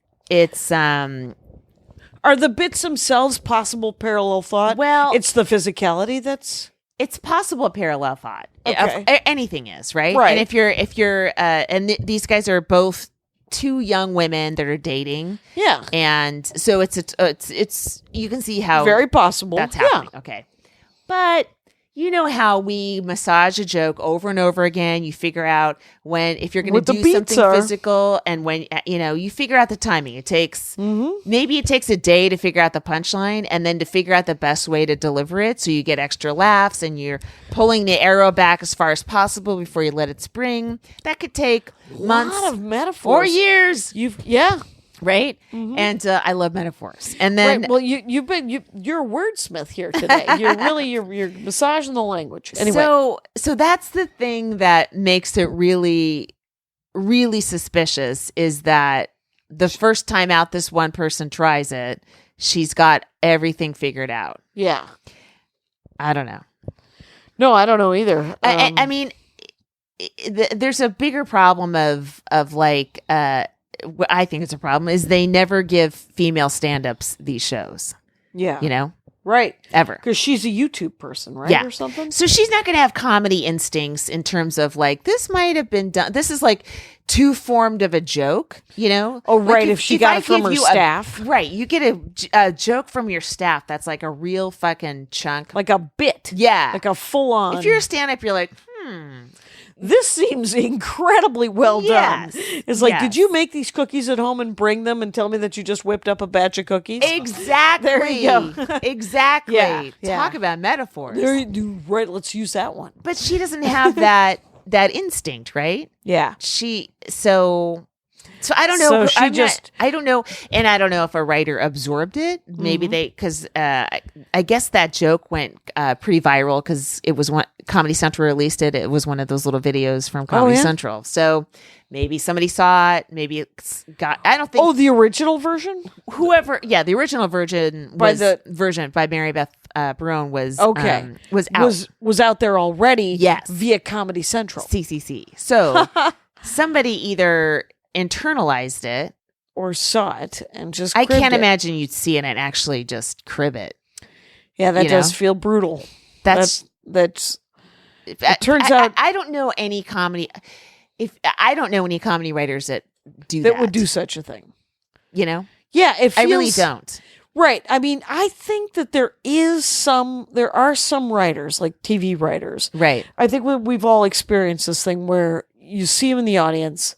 Are the bits themselves possible parallel thought? Well- it's the physicality that's it's possible parallel thought. Okay. Anything is, right? Right. And if you're these guys are both two young women that are dating. yeah, And so it's you can see how very possible. that's Yeah. happening. Okay. But you know how we massage a joke over and over again. You figure out if you're going What to the do beats something are. physical, and when you figure out the timing. It takes maybe it takes a day to figure out the punchline, and then to figure out the best way to deliver it, so you get extra laughs, and you're pulling the arrow back as far as possible before you let it spring. That could take months A lot of metaphors. or years, Yeah. right? And I love metaphors. And then Right. Well, you're a wordsmith here today. You're massaging the language. Anyway. So that's the thing that makes it really, really suspicious is that the first time out this one person tries it, she's got everything figured out. Yeah. I don't know. No, I don't know either. I mean, there's a bigger problem of like, what I think it's a problem is they never give female stand-ups these shows, yeah. you know? Right. Ever. Because she's a YouTube person, right? Yeah. Or something? So she's not going to have comedy instincts in terms of like, this might have been done. This is like too formed of a joke, you know? Oh, Like right. If she got I it from give her you staff. Right. You get a joke from your staff that's like a real fucking chunk. Like a bit. Yeah. Like a full on. If you're a stand up, you're like, This seems incredibly well Yes. done. It's like, Yes. did you make these cookies at home and bring them and tell me that you just whipped up a batch of cookies? exactly. There you go. Exactly. Yeah, yeah. Talk about metaphors. There you do. Right. Let's use that one. But she doesn't have that instinct, right? Yeah. So I don't know. So she I don't know, and I don't know if a writer absorbed it. Maybe because I guess that joke went pretty viral because it was Comedy Central released it. It was one of those little videos from Comedy yeah? Central. So maybe somebody saw it. Maybe it's got. I don't think. Oh, the original version? Whoever, the original version By version by Mary Beth Barone was Okay. was out. Was out there already. Yes. Via Comedy Central. CCC. So somebody either internalized it. Or saw it and just I cribbed can't it. imagine you'd see it and actually just crib it. Yeah, that you does know? feel brutal. That's It turns out I don't know any comedy. I don't know any comedy writers that do that. that would do such a thing. You know, Yeah, it feels, I really don't. Right. I mean, I think that there are some writers, like TV writers. Right. I think we've all experienced this thing where you see them in the audience,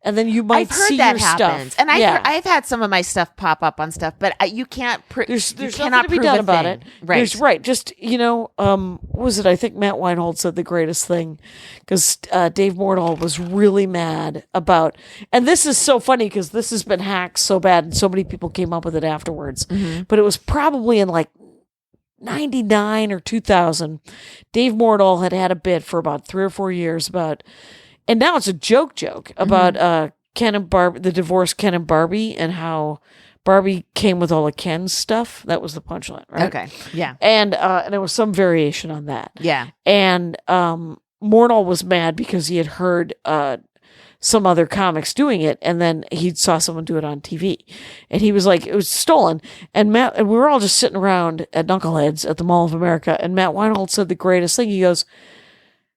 and then you might I've heard see that your happens, stuff. and I've had some of my stuff pop up on stuff, but you can't. There's you nothing cannot to be prove done a about thing. it. Right. There's right. Just what was it? I think Matt Weinhold said the greatest thing because Dave Mordahl was really mad about, and this is so funny because this has been hacked so bad, and so many people came up with it afterwards. Mm-hmm. But it was probably in like 99 or 2000. Dave Mordahl had a bit for about 3 or 4 years about, and now it's a joke about Ken and Barbie, the divorced Ken and Barbie, and how Barbie came with all of Ken's stuff. That was the punchline, right? Okay. Yeah. And it was some variation on that. Yeah. And Mordahl was mad because he had heard some other comics doing it, and then he saw someone do it on TV, and he was like, it was stolen. And we were all just sitting around at Knuckleheads at the Mall of America, and Matt Weinhold said the greatest thing. He goes,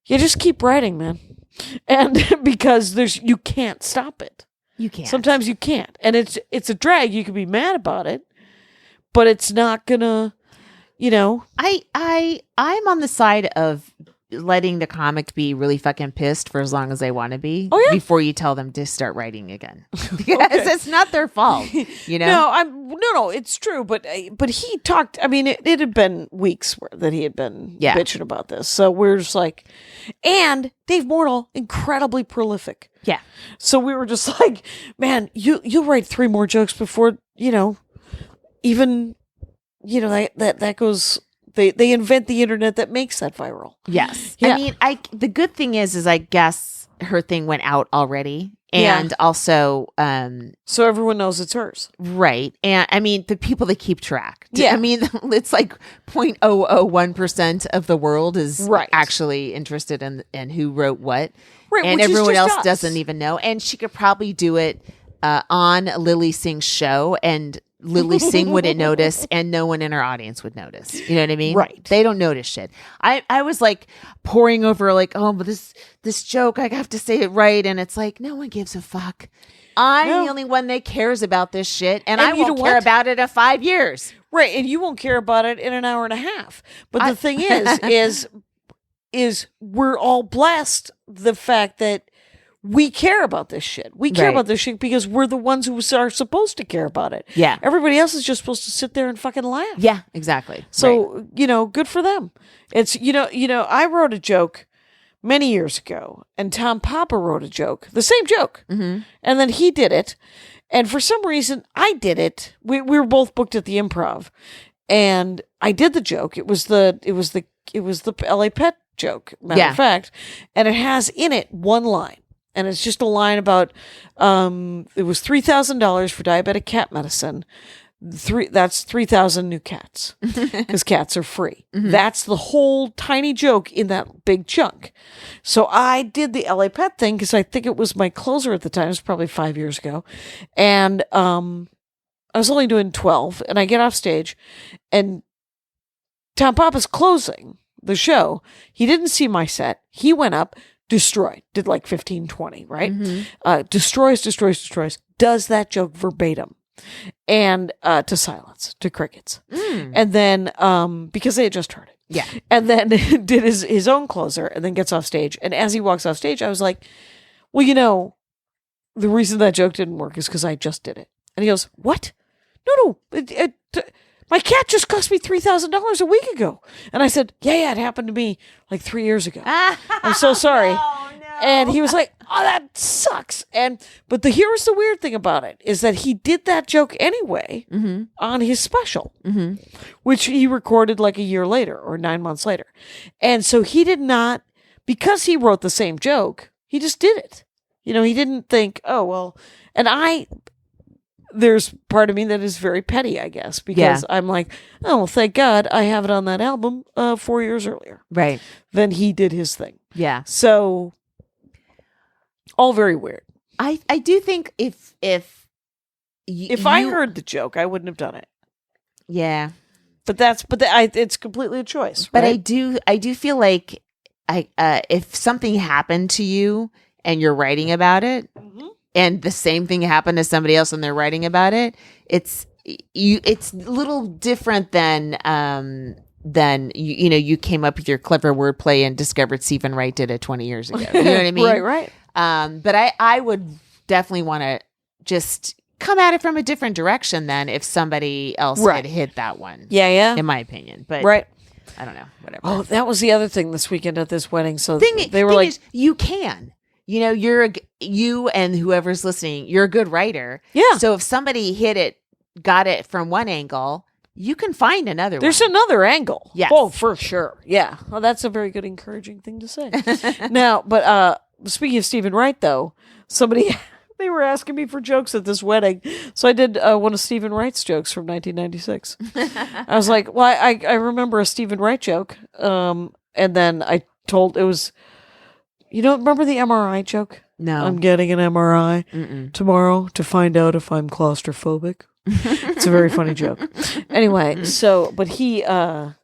"You just keep writing, man." And because you can't stop it. You can't. Sometimes you can't. And it's a drag. You can be mad about it, but it's not gonna, I'm on the side of letting the comic be really fucking pissed for as long as they want to be. Oh, yeah? Before you tell them to start writing again. Because it's not their fault. You know? No, it's true. But he talked, I mean, it had been weeks that he had been bitching about this. So we're just like, and Dave Mordahl, incredibly prolific. Yeah. So we were just like, man, you'll write 3 more jokes before, even, that goes, they invent the internet that makes that viral. Yes. Yeah. I mean, the good thing is I guess her thing went out already. And also, so everyone knows it's hers. Right. And I mean, the people that keep track. Yeah. I mean, it's like 0.001% of the world is actually interested in who wrote what. Right. And which is everyone just else us. doesn't even know. And she could probably do it on Lily Singh's show, and Lily Singh wouldn't notice, and no one in her audience would notice. You know what I mean? Right. They don't notice shit. I was like poring over like, oh, but this joke, I have to say it right. And it's like, no one gives a fuck. I'm the only one that cares about this shit, and I you won't know care what? about it in 5 years. Right. And you won't care about it in an hour and a half. But the thing is we're all blessed the fact that we care about this shit. We care Right. about this shit because we're the ones who are supposed to care about it. Yeah. Everybody else is just supposed to sit there and fucking laugh. Yeah, exactly. So, good for them. It's, I wrote a joke many years ago, and Tom Papa wrote a joke, the same joke. Mm-hmm. And then he did it. And for some reason, I did it. We were both booked at the Improv, and I did the joke. It was the LA Pet joke, matter of fact. And it has in it one line. And it's just a line about, it was $3,000 for diabetic cat medicine. That's 3,000 new cats because cats are free. Mm-hmm. That's the whole tiny joke in that big chunk. So I did the LA Pet thing because I think it was my closer at the time. It was probably 5 years ago. And I was only doing 12, and I get off stage, and Tom Papa's closing the show. He didn't see my set. He went up, destroyed, did like 15, 20, right? Destroys, does that joke verbatim. And to silence, to crickets. And then, because they had just heard it. Yeah. And then did his own closer and then gets off stage. And as he walks off stage, I was like, well, the reason that joke didn't work is because I just did it. And he goes, what? No. My cat just cost me $3,000 a week ago. And I said, yeah, it happened to me like 3 years ago. I'm so sorry. Oh, no. And he was like, oh, that sucks. But here's the weird thing about it is that he did that joke anyway on his special, which he recorded like a year later or 9 months later. And so he did not, because he wrote the same joke, he just did it. He didn't think, oh, well, and there's part of me that is very petty, I guess, because I'm like, oh, well, thank God I have it on that album 4 years earlier. Right. Then he did his thing. Yeah. So all very weird. I do think if I heard the joke, I wouldn't have done it. Yeah. But it's completely a choice. But right? I do feel like if something happened to you and you're writing about it, and the same thing happened to somebody else and they're writing about it, it's a little different than you came up with your clever wordplay and discovered Stephen Wright did it 20 years ago. You know what I mean? Right. But I would definitely want to just come at it from a different direction than if somebody else had hit that one. Yeah. In my opinion. But I don't know. Whatever. Oh, that was the other thing this weekend at this wedding. So they were thing like, is, you can. You and whoever's listening, you're a good writer. Yeah. So if somebody got it from one angle, you can find another one. There's another angle. Yes. Oh, for sure. Yeah. Well, that's a very good, encouraging thing to say. Now, but speaking of Stephen Wright, though, they were asking me for jokes at this wedding. So I did one of Stephen Wright's jokes from 1996. I was like, well, I remember a Stephen Wright joke. And then I told it was, remember the MRI joke? No. I'm getting an MRI tomorrow to find out if I'm claustrophobic. It's a very funny joke. Anyway, so, but he, so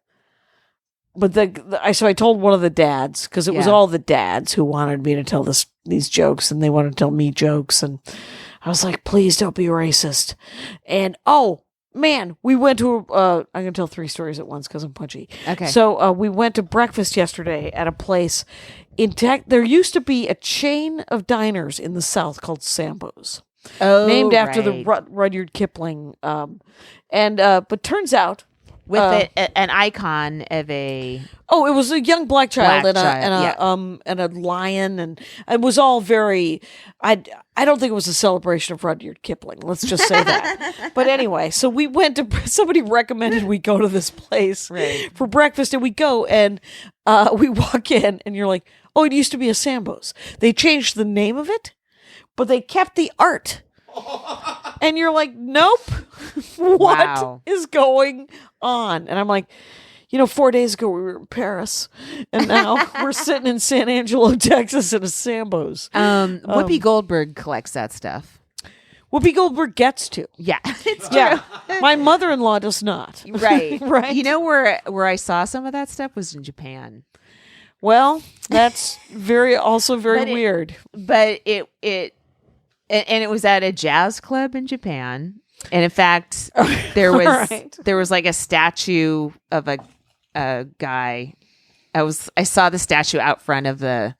I told one of the dads, because it was all the dads who wanted me to tell these jokes, and they wanted to tell me jokes, and I was like, please don't be racist. And, oh, man, we went to, I'm going to tell 3 stories at once because I'm punchy. Okay. So we went to breakfast yesterday at a place there used to be a chain of diners in the South called Sambo's. Oh, named after the right. Rudyard Kipling. But turns out with an icon of a it was a young black child and a lion, and it was all very. I don't think it was a celebration of Rudyard Kipling. Let's just say that. But anyway, so we went to. Somebody recommended we go to this place for breakfast, and we go and we walk in, and you're like, oh, it used to be a Sambo's. They changed the name of it, but they kept the art. And you're like, nope. What is going on? And I'm like, 4 days ago we were in Paris, and now we're sitting in San Angelo, Texas at a Sambo's. Whoopi Goldberg collects that stuff. Whoopi Goldberg gets to. Yeah. It's true. Yeah. My mother-in-law does not. Right. Right. Where I saw some of that stuff was in Japan. Well, that's very weird. But it was at a jazz club in Japan. And in fact, there was like a statue of a guy. I saw the statue out front of the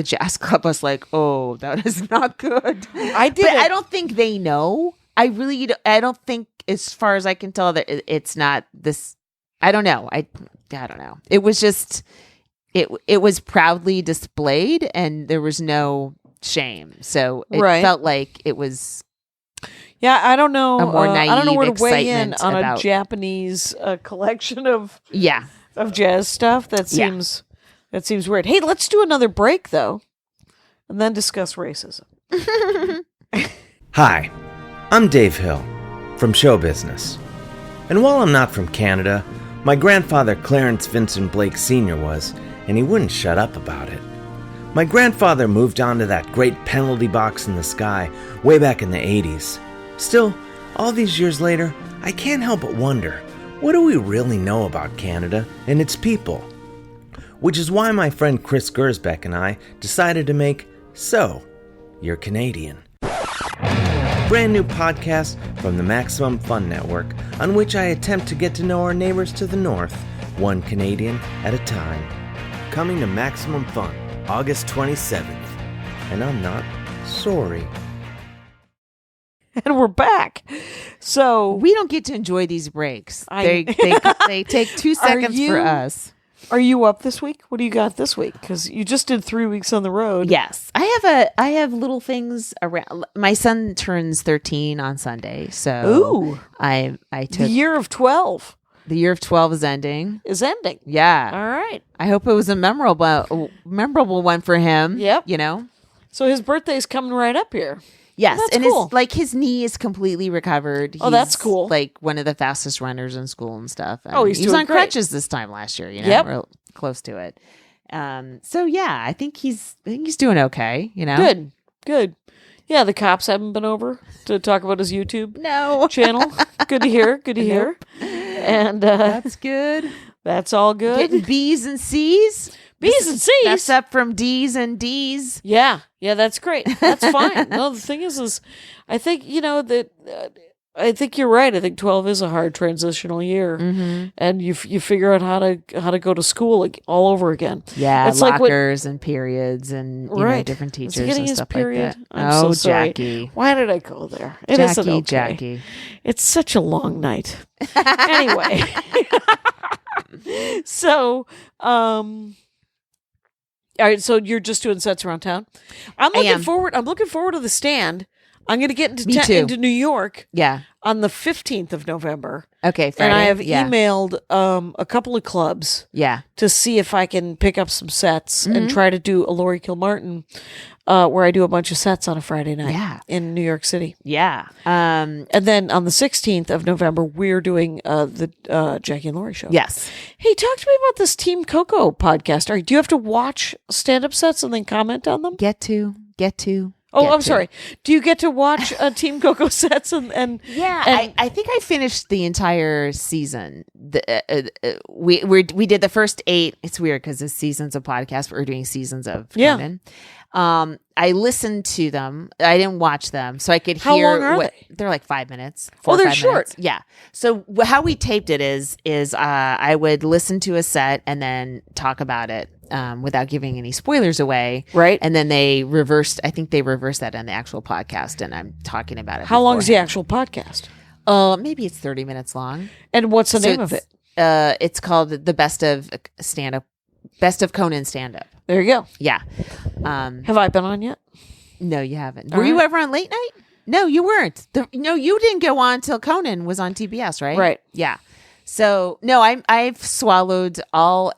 jazz club. I was like, oh, that is not good. I don't think they know. I don't think, as far as I can tell, that it's not this. I don't know. I don't know. It was just it was proudly displayed, and there was no shame. So it felt like it was. Yeah, I don't know. A more naive I don't know where to weigh in on about a Japanese collection of jazz stuff. That seems weird. Hey, let's do another break though, and then discuss racism. Hi, I'm Dave Hill from Show Business, and while I'm not from Canada, my grandfather Clarence Vincent Blake Sr. was, and he wouldn't shut up about it. My grandfather moved on to that great penalty box in the sky way back in the 80s. Still, all these years later, I can't help but wonder, What do we really know about Canada and its people? Which is why my friend Chris Gersbeck and I decided to make So, You're Canadian. Brand new podcast from the Maximum Fun Network, on which I attempt to get to know our neighbors to the north, one Canadian at a time. Coming to Maximum Fun, August 27th. And I'm not sorry. And we're back. So We don't get to enjoy these breaks. I- They take 2 seconds you- for us. are you up this week? What do you got this week? Because you just did 3 weeks on the road. Yes, I have little things around. My son turns 13 on Sunday, so Ooh. I The took year of 12 the year of 12 is ending. is ending. Yeah, All right. I hope it was a memorable one for him. Yep. You know. So his birthday's coming right up here. Yes, That's and cool. his knee is completely recovered. Oh, that's He's, cool. Like one of the fastest runners in school and stuff. And Oh, he's he was doing on great. crutches this time last year. You know, Yep. real close to it. So yeah, I think he's doing okay. You know, Good. Yeah, the cops haven't been over to talk about his YouTube No, channel. Good to hear. Good to hear. And that's good. that's all good. Getting B's and C's. B's and C's. That's up from D's and D's. Yeah, that's great. That's fine. No, the thing is I think that I think you're right. I think 12 is a hard transitional year, and you figure out how to go to school all over again. Yeah, It's like what- lockers and periods and you know, Right. different Is he teachers getting and his stuff period? like that. I'm so Oh, sorry. Jackie. Why did I go there? It isn't okay. Jackie. It's such a long night. Anyway, so all right. So you're just doing sets around town. I'm I looking am. forward. I'm looking forward to the stand. I'm going to get into Me too. into New York Yeah. on the 15th of November, Okay. Friday. and I have yeah. emailed a couple of clubs Yeah. to see if I can pick up some sets Mm-hmm. and try to do a Laurie Kilmartin, where I do a bunch of sets on a Friday night Yeah. in New York City. Yeah. And then on the 16th of November, we're doing the Jackie and Laurie Show. Yes. Hey, talk to me about this Team Coco podcast. Do you have to watch stand-up sets and then comment on them? Get to. Oh, get I'm to. sorry. Do you get to watch Team Coco sets and Yeah, and- I think I finished the entire season. We did the first 8. It's weird because it's seasons of podcasts, but we're doing seasons of Yeah. Conan. I listened to them. I didn't watch them, so I could How hear. long are what, they? They're like 5 minutes. Oh, 4 or they're 5 short. minutes. Yeah. So how we taped it is I would listen to a set and then talk about it without giving any spoilers away. Right. And then they reversed. I think they reversed that in the actual podcast, and I'm talking about it. how long is the beforehand. actual podcast? Maybe it's 30 minutes long. And what's the So name of it? It's called the Best of Conan stand up. There you go. Yeah. Have I been on yet? No, you haven't. All Were you right. ever on late night? No, you weren't. No, you didn't go on till Conan was on TBS, right? Right. Yeah. So no, I've swallowed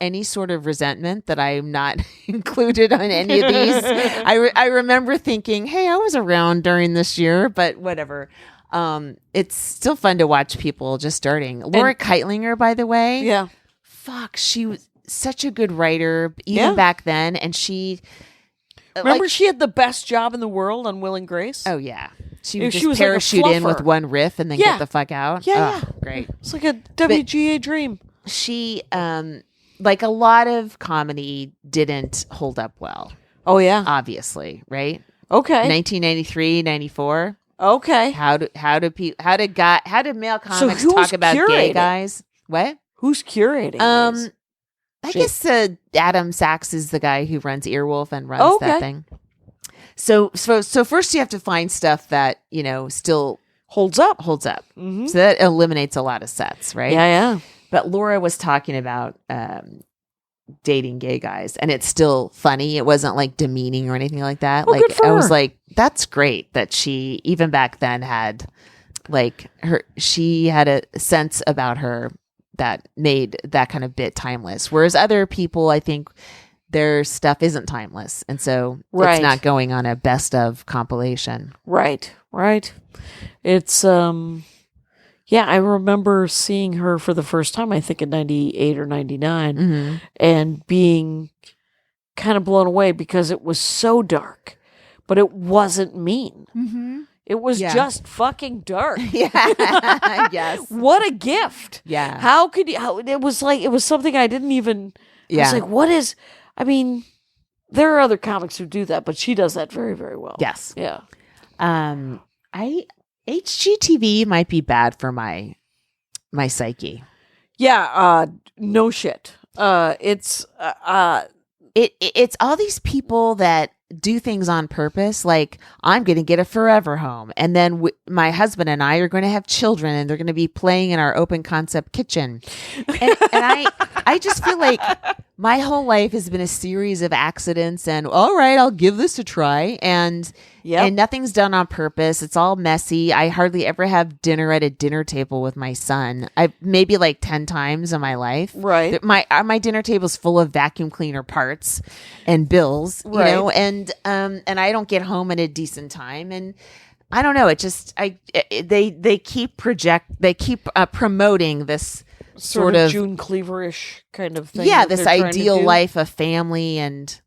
any sort of resentment that I'm not included on any of these. I remember thinking, hey, I was around during this year, but whatever. It's still fun to watch people just starting. Laura Keitlinger, by the way. Yeah. Fuck, she was such a good writer even Yeah. back then, and she. Remember, she had the best job in the world on Will and Grace. Oh yeah, she If would she just was like a parachute in with fluffer. one riff and then Yeah. get the fuck out. Yeah, Oh, great. It's like a WGA dream. She, like a lot of comedy, didn't hold up well. Oh yeah. Obviously, right? Okay. 1993, 94. Okay. How do male comics who's talk about gay curating? guys? What? Who's curating? these? I guess Adam Sachs is the guy who runs Earwolf and runs that thing. So first you have to find stuff that still holds up. Mm-hmm. So that eliminates a lot of sets, right? Yeah. But Laura was talking about dating gay guys, and it's still funny. It wasn't like demeaning or anything like that. Oh, like good for I was her. like, that's great that she even back then had she had a sense about her that made that kind of bit timeless. Whereas other people, I think their stuff isn't timeless. And so Right. it's not going on a best of compilation. Right. It's I remember seeing her for the first time, I think in 98 or 99, Mm-hmm. and being kind of blown away because it was so dark, but it wasn't mean. Mm-hmm. It was Yeah. just fucking dark. Yeah. Yes. What a gift. Yeah. How could you, it was something I didn't even, I Yeah. was like, what is, I mean, there are other comics who do that, but she does that very, very well. Yes. Yeah. HGTV might be bad for my psyche. Yeah. No shit. It's It's all these people that do things on purpose. Like, I'm going to get a forever home, and then my husband and I are going to have children, and they're going to be playing in our open concept kitchen. And I just feel like my whole life has been a series of accidents, and all right, I'll give this a try, and nothing's done on purpose. It's all messy. I hardly ever have dinner at a dinner table with my son. I maybe like 10 times in my life. Right. My dinner table's full of vacuum cleaner parts and bills, you know, and I don't get home at a decent time, and I don't know. It just they keep promoting this sort of June Cleaver-ish kind of thing. Yeah, that this they're trying to ideal do. life of family and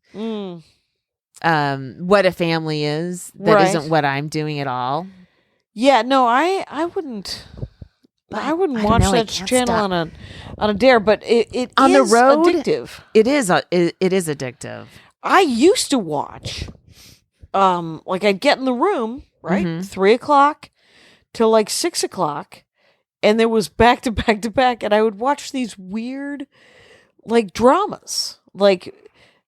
what a family is that Right. isn't what I'm doing at all. Yeah, no, I wouldn't. I wouldn't I don't watch know, I that can't channel stop. on a dare, but it On the is road? addictive. It is addictive. I used to watch, like I'd get in the room, right, Mhm. 3:00 till like 6:00, and there was back to back to back, and I would watch these weird, like dramas, like,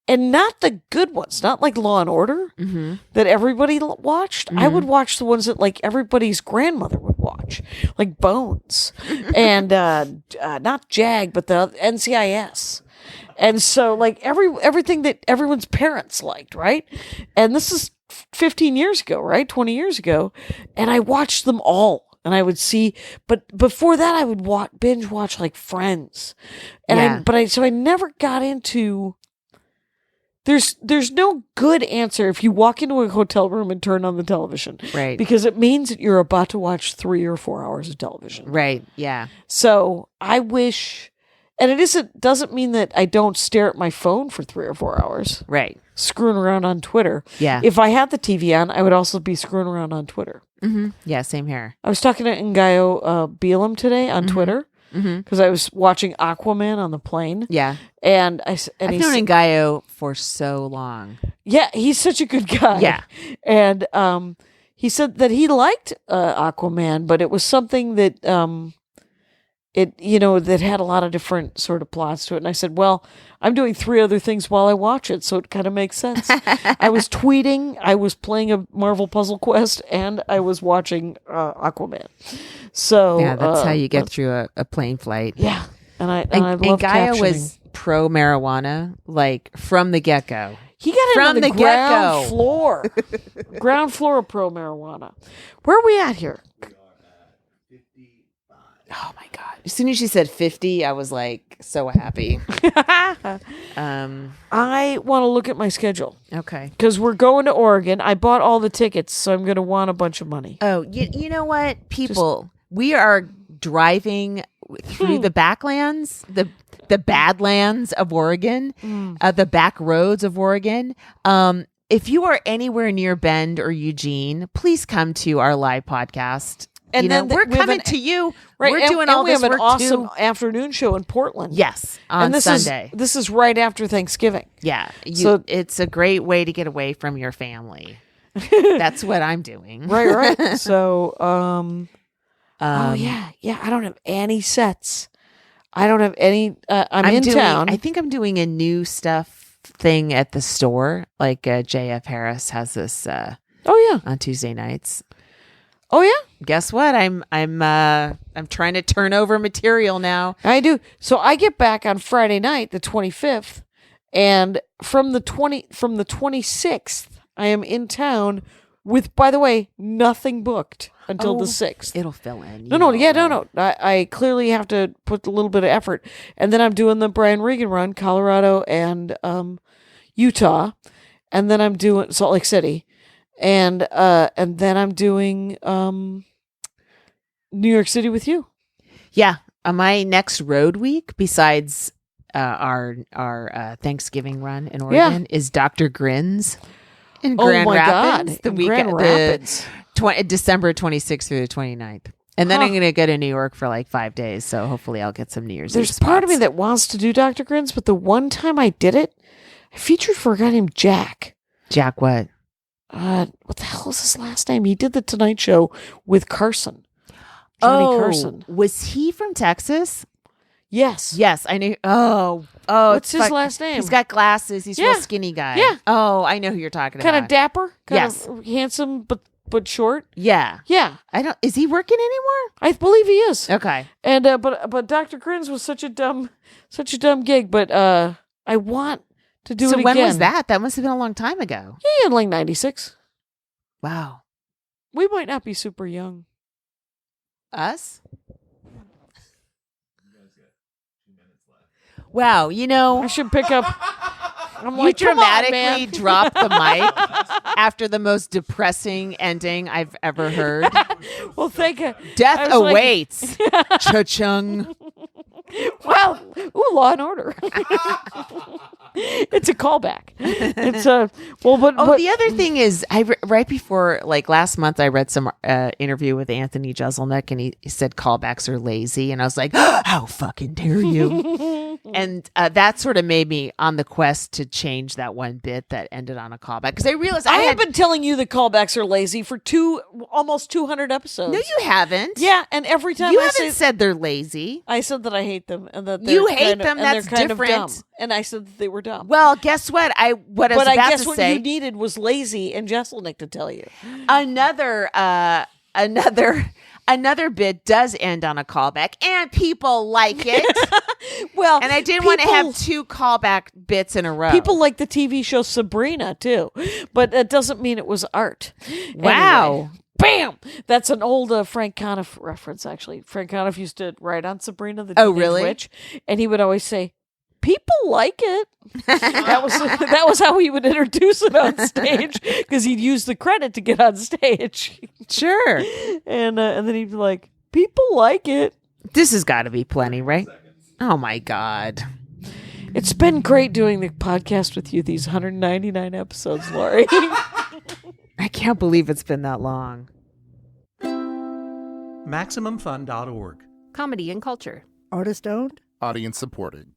and not the good ones, not like Law and Order that everybody watched. I would watch the ones that like everybody's grandmother would watch, like Bones, and not JAG, but the NCIS. And so, like, everything that everyone's parents liked, right? And this is 15 years ago, right? 20 years ago. And I watched them all. And I would see, but before that, I would binge watch, like, Friends. And so I never got into, there's no good answer if you walk into a hotel room and turn on the television. Right. Because it means that you're about to watch 3 or 4 hours of television. Right. Yeah. So I wish, and doesn't mean that I don't stare at my phone for 3 or 4 hours, Right. screwing around on Twitter. Yeah. If I had the TV on, I would also be screwing around on Twitter. Yeah. Same here. I was talking to Ngaio Bielam today on Twitter because I was watching Aquaman on the plane. Yeah. And I've he known said, Ngaio for so long. yeah, he's such a good guy. Yeah. And he said that he liked Aquaman, but it was something that that had a lot of different sort of plots to it. And I said, well, I'm doing 3 other things while I watch it, so it kind of makes sense. I was tweeting, I was playing a Marvel Puzzle Quest, and I was watching Aquaman. So Yeah, that's how you get through a plane flight. Yeah, and I And love Gaia captioning. was pro marijuana, like from the get go. He got from into the the ground get-go. floor, ground floor of pro marijuana. Where are we at here? Oh my god! As soon as she said 50, I was like so happy. I want to look at my schedule Okay. because we're going to Oregon. I bought all the tickets, so I'm going to want a bunch of money. Oh, you know what, people? We are driving through the backlands, the badlands of Oregon, the back roads of Oregon. If you are anywhere near Bend or Eugene, please come to our live podcast. And you know, then we're we have coming an- to you. Right, We're and- doing and all we this have an work awesome too. afternoon show in Portland. Yes, on and this Sunday. This is right after Thanksgiving. Yeah, So- it's a great way to get away from your family. That's what I'm doing. Right. So, oh yeah. I don't have any sets. I don't have any. I'm in town. I think I'm doing a new stuff thing at the store. Like JF Harris has this oh yeah. on Tuesday nights. Oh yeah. Guess what? I'm trying to turn over material now. I do. So I get back on Friday night, the 25th, and from the 26th, I am in town with, by the way, nothing booked until the 6th. It'll fill in. No. I clearly have to put a little bit of effort, and then I'm doing the Brian Regan run, Colorado and Utah, and then I'm doing Salt Lake City, and then I'm doing New York City with you. Yeah, my next road week, besides our Thanksgiving run in Oregon, is Dr. Grins in Grand Rapids. In Grand Rapids. December 26th through the 29th. And then I'm going to go to New York for like 5 days. So hopefully I'll get some New Year's Eve There's part of me spots. that wants to do Dr. Grins, but the one time I did it, I featured for a guy named Jack. Jack what? What the hell is his last name? He did the Tonight Show with Carson. Johnny Carson. Was he from Texas? Yes. Yes, I knew. Oh. What's his last name? He's got glasses. He's a Yeah. real skinny guy. Yeah. Oh, I know who you're talking Kind about. of dapper. Yes. Handsome, but short. Yeah. Yeah. Is he working anymore? I believe he is. Okay. And but Dr. Grins was such a dumb gig. But I want to do it So again. when was that? That must have been a long time ago. Yeah, in like 96. Wow. We might not be super young. Us? Wow, I should pick up. I'm you like, come on, dramatically man. dropped the mic after the most depressing ending I've ever heard. Well, thank you. Death I was like- awaits. Cha-chung. Well, Law and Order. It's a callback. It's a but The other thing is, right before, like last month, I read some interview with Anthony Jeselnik, and he said callbacks are lazy, and I was like, how fucking dare you? And that sort of made me on the quest to change that one bit that ended on a callback, because I realized I have been telling you the callbacks are lazy for almost 200 episodes. No, you haven't. Yeah, and every time You I haven't said they're lazy. I said that I hate them and that You they're hate kind of- them, and they're that's kind of different. dumb. And I said that they were dumb. Well, guess what? I was but I about guess to what say you needed was lazy and Jeselnik to tell you. another bit does end on a callback, and people like it. Well, And I didn't want to have two callback bits in a row. People like the TV show Sabrina too, but that doesn't mean it was art. Wow. Anyway, bam! That's an old Frank Conniff reference. Actually, Frank Conniff used to write on Sabrina the Teenage really? Witch, and he would always say, "People like it." that was how he would introduce it on stage, because he'd use the credit to get on stage. Sure. And then he'd be like, "People like it." This has got to be plenty, right? Oh my God. It's been great doing the podcast with you, these 199 episodes, Laurie. I can't believe it's been that long. MaximumFun.org. Comedy and culture. Artist owned. Audience supported.